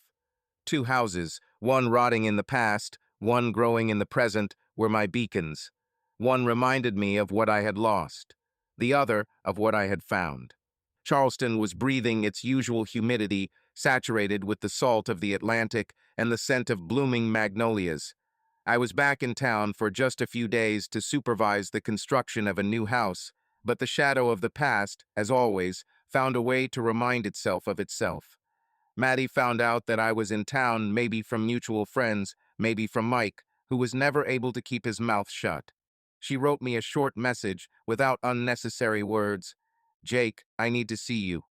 Two houses, one rotting in the past, one growing in the present, were my beacons. One reminded me of what I had lost, the other of what I had found. Charleston was breathing its usual humidity, saturated with the salt of the Atlantic and the scent of blooming magnolias. I was back in town for just a few days to supervise the construction of a new house, but the shadow of the past, as always, found a way to remind itself of itself. Maddie found out that I was in town, maybe from mutual friends, maybe from Mike, who was never able to keep his mouth shut. She wrote me a short message without unnecessary words. "Jake, I need to see you.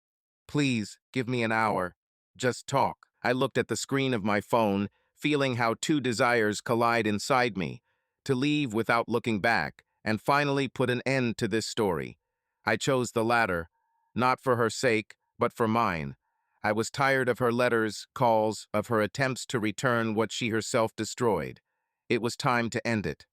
Please, give me an hour. Just talk." I looked at the screen of my phone, feeling how two desires collide inside me: to leave without looking back, and finally put an end to this story. I chose the latter, not for her sake, but for mine. I was tired of her letters, calls, of her attempts to return what she herself destroyed. It was time to end it.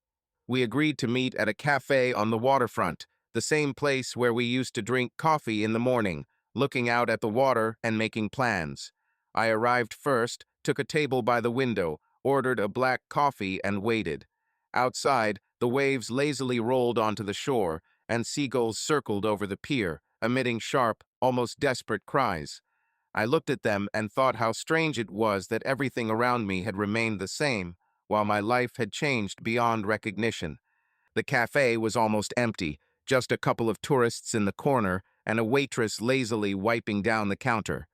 We agreed to meet at a cafe on the waterfront, the same place where we used to drink coffee in the morning, looking out at the water and making plans. I arrived first, took a table by the window, ordered a black coffee, and waited. Outside, the waves lazily rolled onto the shore, and seagulls circled over the pier, emitting sharp, almost desperate cries. I looked at them and thought how strange it was that everything around me had remained the same, while my life had changed beyond recognition. The cafe was almost empty, just a couple of tourists in the corner and a waitress lazily wiping down the counter.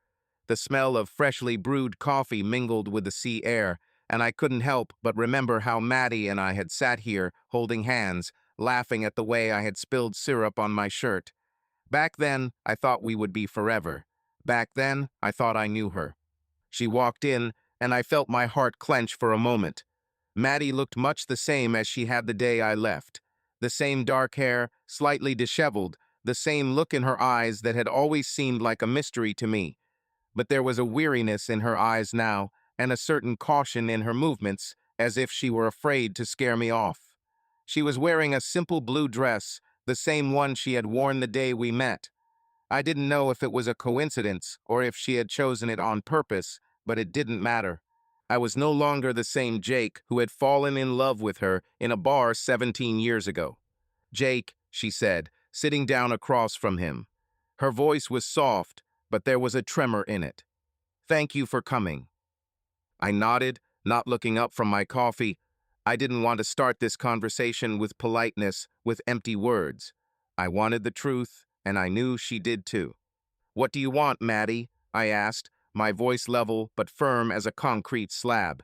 The smell of freshly brewed coffee mingled with the sea air, and I couldn't help but remember how Maddie and I had sat here, holding hands, laughing at the way I had spilled syrup on my shirt. Back then, I thought we would be forever. Back then, I thought I knew her. She walked in, and I felt my heart clench for a moment. Maddie looked much the same as she had the day I left. The same dark hair, slightly disheveled, the same look in her eyes that had always seemed like a mystery to me. But there was a weariness in her eyes now, and a certain caution in her movements, as if she were afraid to scare me off. She was wearing a simple blue dress, the same one she had worn the day we met. I didn't know if it was a coincidence or if she had chosen it on purpose, but it didn't matter. I was no longer the same Jake who had fallen in love with her in a bar 17 years ago. "Jake," she said, sitting down across from him. Her voice was soft, but there was a tremor in it. "Thank you for coming." I nodded, not looking up from my coffee. I didn't want to start this conversation with politeness, with empty words. I wanted the truth, and I knew she did too. "What do you want, Maddie?" I asked, my voice level but firm as a concrete slab.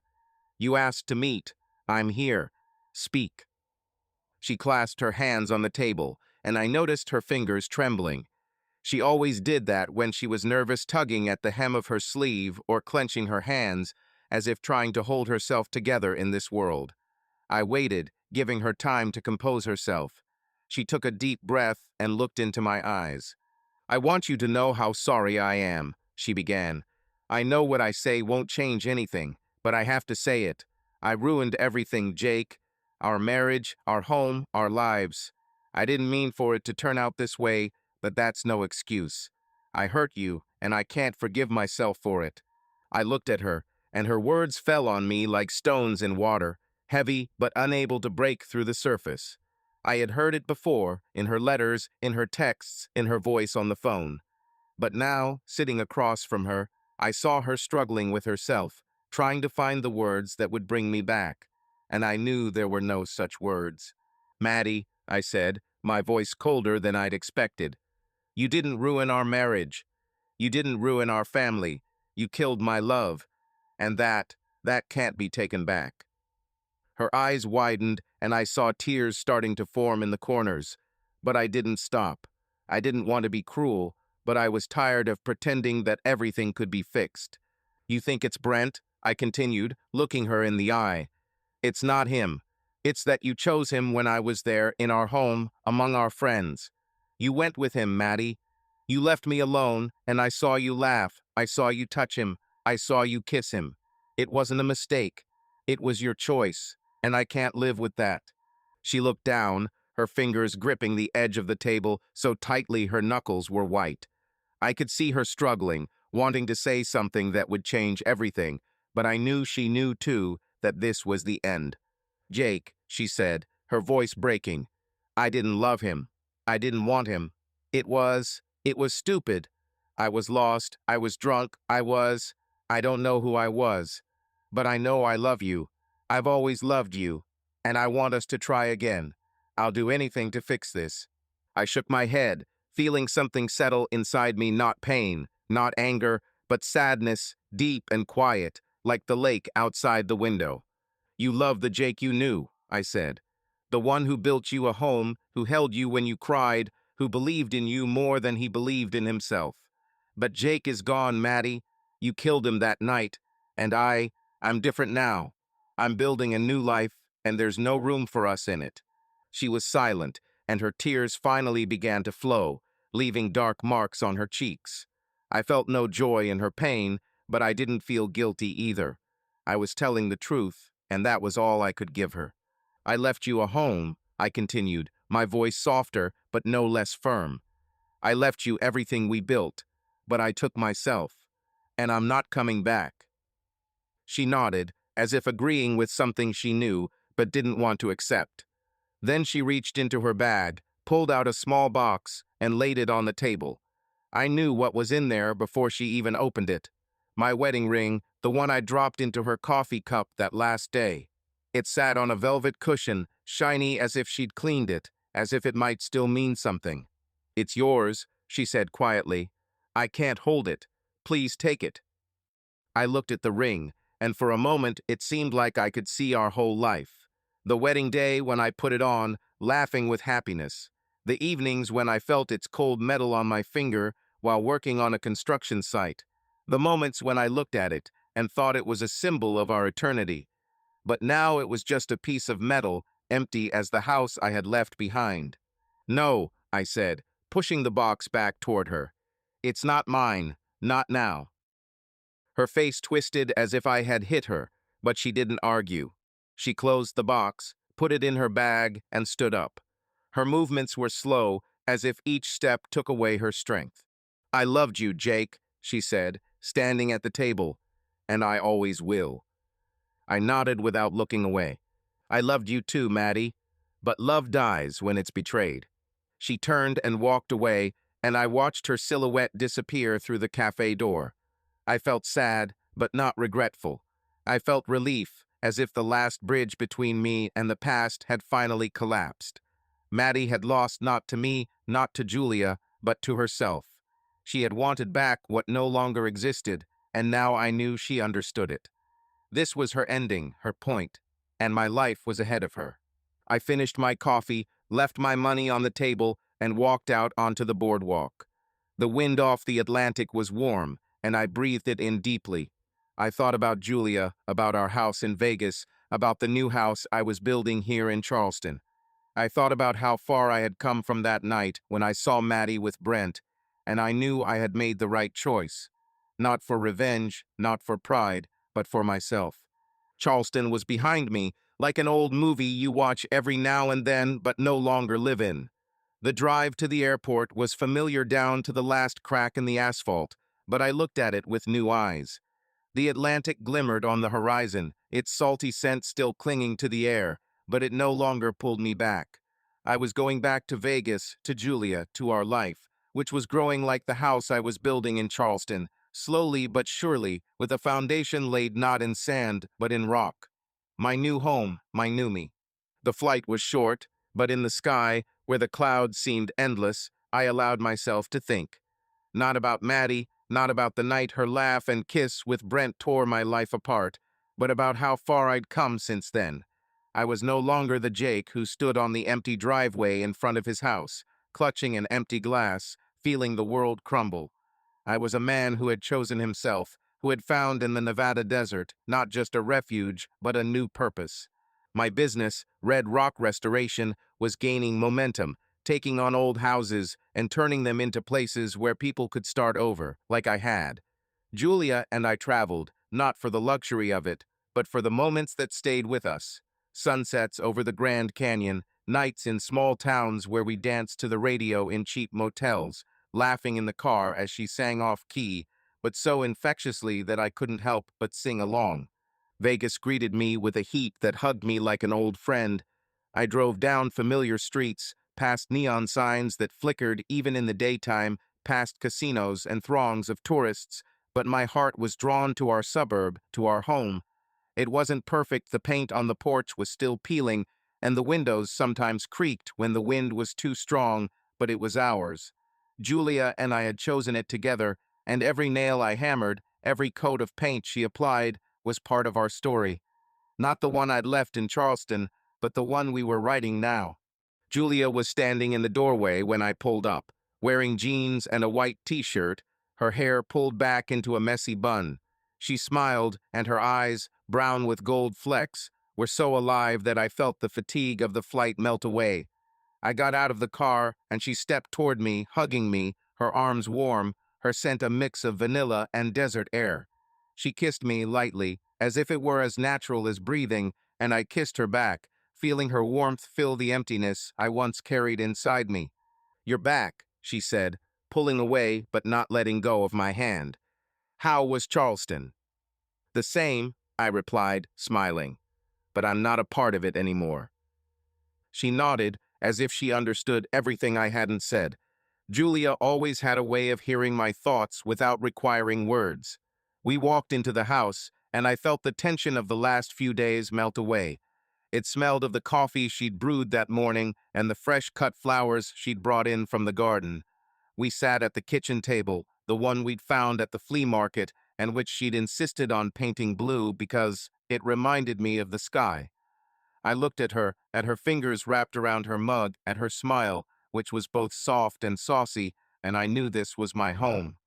"You asked to meet. I'm here. Speak." She clasped her hands on the table, and I noticed her fingers trembling. She always did that when she was nervous, tugging at the hem of her sleeve or clenching her hands, as if trying to hold herself together in this world. I waited, giving her time to compose herself. She took a deep breath and looked into my eyes. "I want you to know how sorry I am," she began. "I know what I say won't change anything, but I have to say it. I ruined everything, Jake. Our marriage, our home, our lives. I didn't mean for it to turn out this way, but that's no excuse. I hurt you, and I can't forgive myself for it." I looked at her, and her words fell on me like stones in water, heavy but unable to break through the surface. I had heard it before, in her letters, in her texts, in her voice on the phone. But now, sitting across from her, I saw her struggling with herself, trying to find the words that would bring me back. And I knew there were no such words. "Maddie," I said, my voice colder than I'd expected. "You didn't ruin our marriage. You didn't ruin our family. You killed my love. And that can't be taken back." Her eyes widened, and I saw tears starting to form in the corners. But I didn't stop. I didn't want to be cruel, but I was tired of pretending that everything could be fixed. "You think it's Brent?" I continued, looking her in the eye. "It's not him. It's that you chose him when I was there, in our home, among our friends. You went with him, Maddie. You left me alone, and I saw you laugh. I saw you touch him. I saw you kiss him. It wasn't a mistake. It was your choice, and I can't live with that." She looked down, her fingers gripping the edge of the table so tightly her knuckles were white. I could see her struggling, wanting to say something that would change everything, but I knew she knew too that this was the end. "Jake," she said, her voice breaking, "I didn't love him. I didn't want him. It was stupid. I was lost. I was drunk. I don't know who I was. But I know I love you. I've always loved you. And I want us to try again. I'll do anything to fix this." I shook my head, feeling something settle inside me, not pain, not anger, but sadness, deep and quiet, like the lake outside the window. "You love the Jake you knew," I said. "The one who built you a home, who held you when you cried, who believed in you more than he believed in himself. But Jake is gone, Maddie. You killed him that night, and I'm different now. I'm building a new life, and there's no room for us in it." She was silent, and her tears finally began to flow, leaving dark marks on her cheeks. I felt no joy in her pain, but I didn't feel guilty either. I was telling the truth, and that was all I could give her. "I left you a home," I continued, my voice softer but no less firm. "I left you everything we built, but I took myself, and I'm not coming back." She nodded, as if agreeing with something she knew but didn't want to accept. Then she reached into her bag, pulled out a small box, and laid it on the table. I knew what was in there before she even opened it. My wedding ring, the one I dropped into her coffee cup that last day. It sat on a velvet cushion, shiny as if she'd cleaned it, as if it might still mean something. "It's yours," she said quietly. "I can't hold it. Please take it." I looked at the ring, and for a moment it seemed like I could see our whole life. The wedding day when I put it on, laughing with happiness. The evenings when I felt its cold metal on my finger while working on a construction site. The moments when I looked at it and thought it was a symbol of our eternity. But now it was just a piece of metal, empty as the house I had left behind. "No," I said, pushing the box back toward her. "It's not mine. Not now." Her face twisted as if I had hit her, but she didn't argue. She closed the box, put it in her bag, and stood up. Her movements were slow, as if each step took away her strength. "I loved you, Jake," she said, standing at the table, "and I always will." I nodded without looking away. "I loved you too, Maddie. But love dies when it's betrayed." She turned and walked away, and I watched her silhouette disappear through the cafe door. I felt sad, but not regretful. I felt relief, as if the last bridge between me and the past had finally collapsed. Maddie had lost not to me, not to Julia, but to herself. She had wanted back what no longer existed, and now I knew she understood it. This was her ending, her point, and my life was ahead of her. I finished my coffee, left my money on the table, and walked out onto the boardwalk. The wind off the Atlantic was warm, and I breathed it in deeply. I thought about Julia, about our house in Vegas, about the new house I was building here in Charleston. I thought about how far I had come from that night when I saw Maddie with Brent, and I knew I had made the right choice. Not for revenge, not for pride, but for myself. Charleston was behind me, like an old movie you watch every now and then but no longer live in. The drive to the airport was familiar down to the last crack in the asphalt, but I looked at it with new eyes. The Atlantic glimmered on the horizon, its salty scent still clinging to the air, but it no longer pulled me back. I was going back to Vegas, to Julia, to our life, which was growing like the house I was building in Charleston, slowly but surely, with a foundation laid not in sand, but in rock. My new home, my new me. The flight was short, but in the sky, where the clouds seemed endless, I allowed myself to think. Not about Maddie, not about the night her laugh and kiss with Brent tore my life apart, but about how far I'd come since then. I was no longer the Jake who stood on the empty driveway in front of his house, clutching an empty glass, feeling the world crumble. I was a man who had chosen himself, who had found in the Nevada desert not just a refuge, but a new purpose. My business, Red Rock Restoration, was gaining momentum, taking on old houses and turning them into places where people could start over, like I had. Julia and I traveled, not for the luxury of it, but for the moments that stayed with us. Sunsets over the Grand Canyon, nights in small towns where we danced to the radio in cheap motels, laughing in the car as she sang off-key, but so infectiously that I couldn't help but sing along. Vegas greeted me with a heat that hugged me like an old friend. I drove down familiar streets, past neon signs that flickered even in the daytime, past casinos and throngs of tourists, but my heart was drawn to our suburb, to our home. It wasn't perfect, the paint on the porch was still peeling, and the windows sometimes creaked when the wind was too strong, but it was ours. Julia and I had chosen it together, and every nail I hammered, every coat of paint she applied, was part of our story. Not the one I'd left in Charleston, but the one we were writing now. Julia was standing in the doorway when I pulled up, wearing jeans and a white t-shirt, her hair pulled back into a messy bun. She smiled, and her eyes, brown with gold flecks, were so alive that I felt the fatigue of the flight melt away. I got out of the car, and she stepped toward me, hugging me, her arms warm, her scent a mix of vanilla and desert air. She kissed me lightly, as if it were as natural as breathing, and I kissed her back, feeling her warmth fill the emptiness I once carried inside me. "You're back," she said, pulling away but not letting go of my hand. "How was Charleston?" "The same," I replied, smiling, "but I'm not a part of it anymore." She nodded, as if she understood everything I hadn't said. Julia always had a way of hearing my thoughts without requiring words. We walked into the house, and I felt the tension of the last few days melt away. It smelled of the coffee she'd brewed that morning and the fresh-cut flowers she'd brought in from the garden. We sat at the kitchen table, the one we'd found at the flea market, and which she'd insisted on painting blue because it reminded me of the sky. I looked at her fingers wrapped around her mug, at her smile, which was both soft and saucy, and I knew this was my home.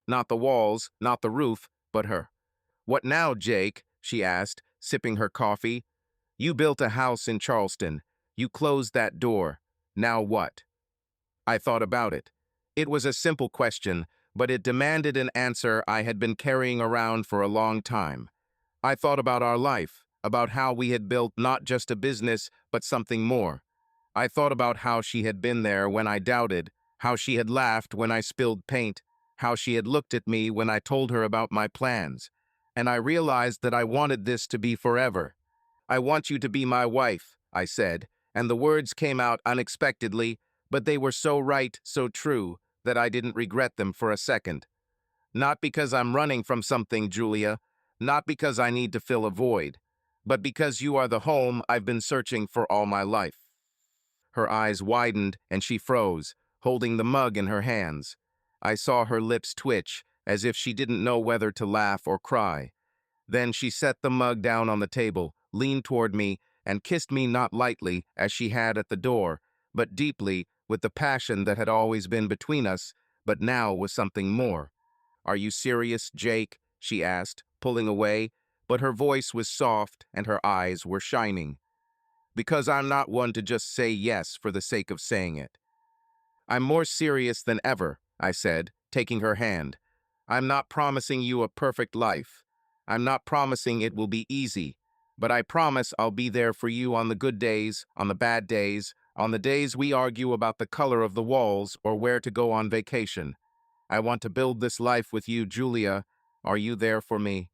Not the walls, not the roof, but her. "What now, Jake?" she asked, sipping her coffee. "You built a house in Charleston. You closed that door. Now what?" I thought about it. It was a simple question, but it demanded an answer I had been carrying around for a long time. I thought about our life, about how we had built not just a business, but something more. I thought about how she had been there when I doubted, how she had laughed when I spilled paint, how she had looked at me when I told her about my plans. And I realized that I wanted this to be forever. "I want you to be my wife," I said, and the words came out unexpectedly, but they were so right, so true, that I didn't regret them for a second. "Not because I'm running from something, Julia, not because I need to fill a void, but because you are the home I've been searching for all my life." Her eyes widened and she froze, holding the mug in her hands. I saw her lips twitch, as if she didn't know whether to laugh or cry. Then she set the mug down on the table, leaned toward me, and kissed me not lightly, as she had at the door, but deeply, with the passion that had always been between us, but now was something more. "Are you serious, Jake?" she asked, pulling away, but her voice was soft and her eyes were shining. "Because I'm not one to just say yes for the sake of saying it." "I'm more serious than ever," I said, taking her hand. "I'm not promising you a perfect life. I'm not promising it will be easy, but I promise I'll be there for you on the good days, on the bad days, on the days we argue about the color of the walls or where to go on vacation. I want to build this life with you, Julia. Are you there for me?"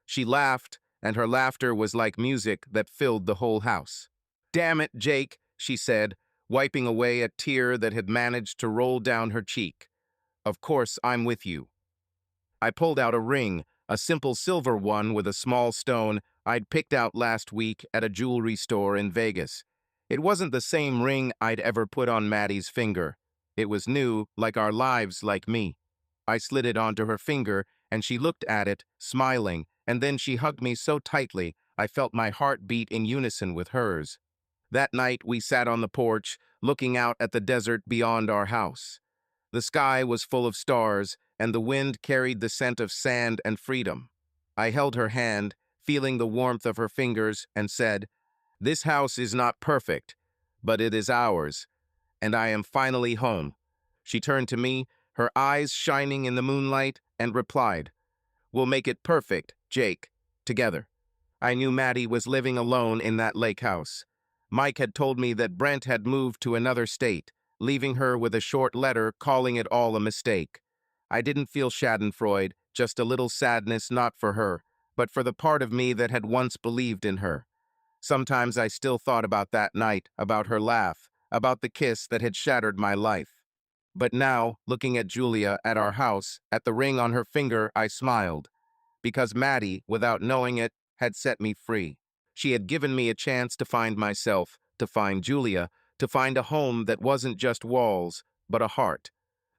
She laughed, and her laughter was like music that filled the whole house. "Damn it, Jake," she said. wiping away a tear that had managed to roll down her cheek. "Of course, I'm with you." I pulled out a ring, a simple silver one with a small stone I'd picked out last week at a jewelry store in Vegas. It wasn't the same ring I'd ever put on Maddie's finger. It was new, like our lives, like me. I slid it onto her finger, and she looked at it, smiling, and then she hugged me so tightly I felt my heart beat in unison with hers. That night, we sat on the porch, looking out at the desert beyond our house. The sky was full of stars, and the wind carried the scent of sand and freedom. I held her hand, feeling the warmth of her fingers, and said, "This house is not perfect, but it is ours, and I am finally home." She turned to me, her eyes shining in the moonlight, and replied, "We'll make it perfect, Jake, together." I knew Maddie was living alone in that lake house. Mike had told me that Brent had moved to another state, leaving her with a short letter calling it all a mistake. I didn't feel schadenfreude, just a little sadness not for her, but for the part of me that had once believed in her. Sometimes I still thought about that night, about her laugh, about the kiss that had shattered my life. But now, looking at Julia at our house, at the ring on her finger, I smiled, because Maddie, without knowing it, had set me free. She had given me a chance to find myself, to find Julia, to find a home that wasn't just walls, but a heart.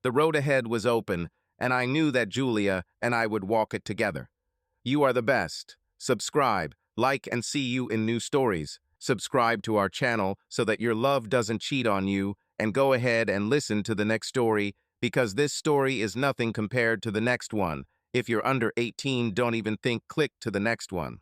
The road ahead was open, and I knew that Julia and I would walk it together. You are the best. Subscribe, like, and see you in new stories. Subscribe to our channel so that your love doesn't cheat on you, and go ahead and listen to the next story, because this story is nothing compared to the next one. If you're under 18, don't even think click to the next one.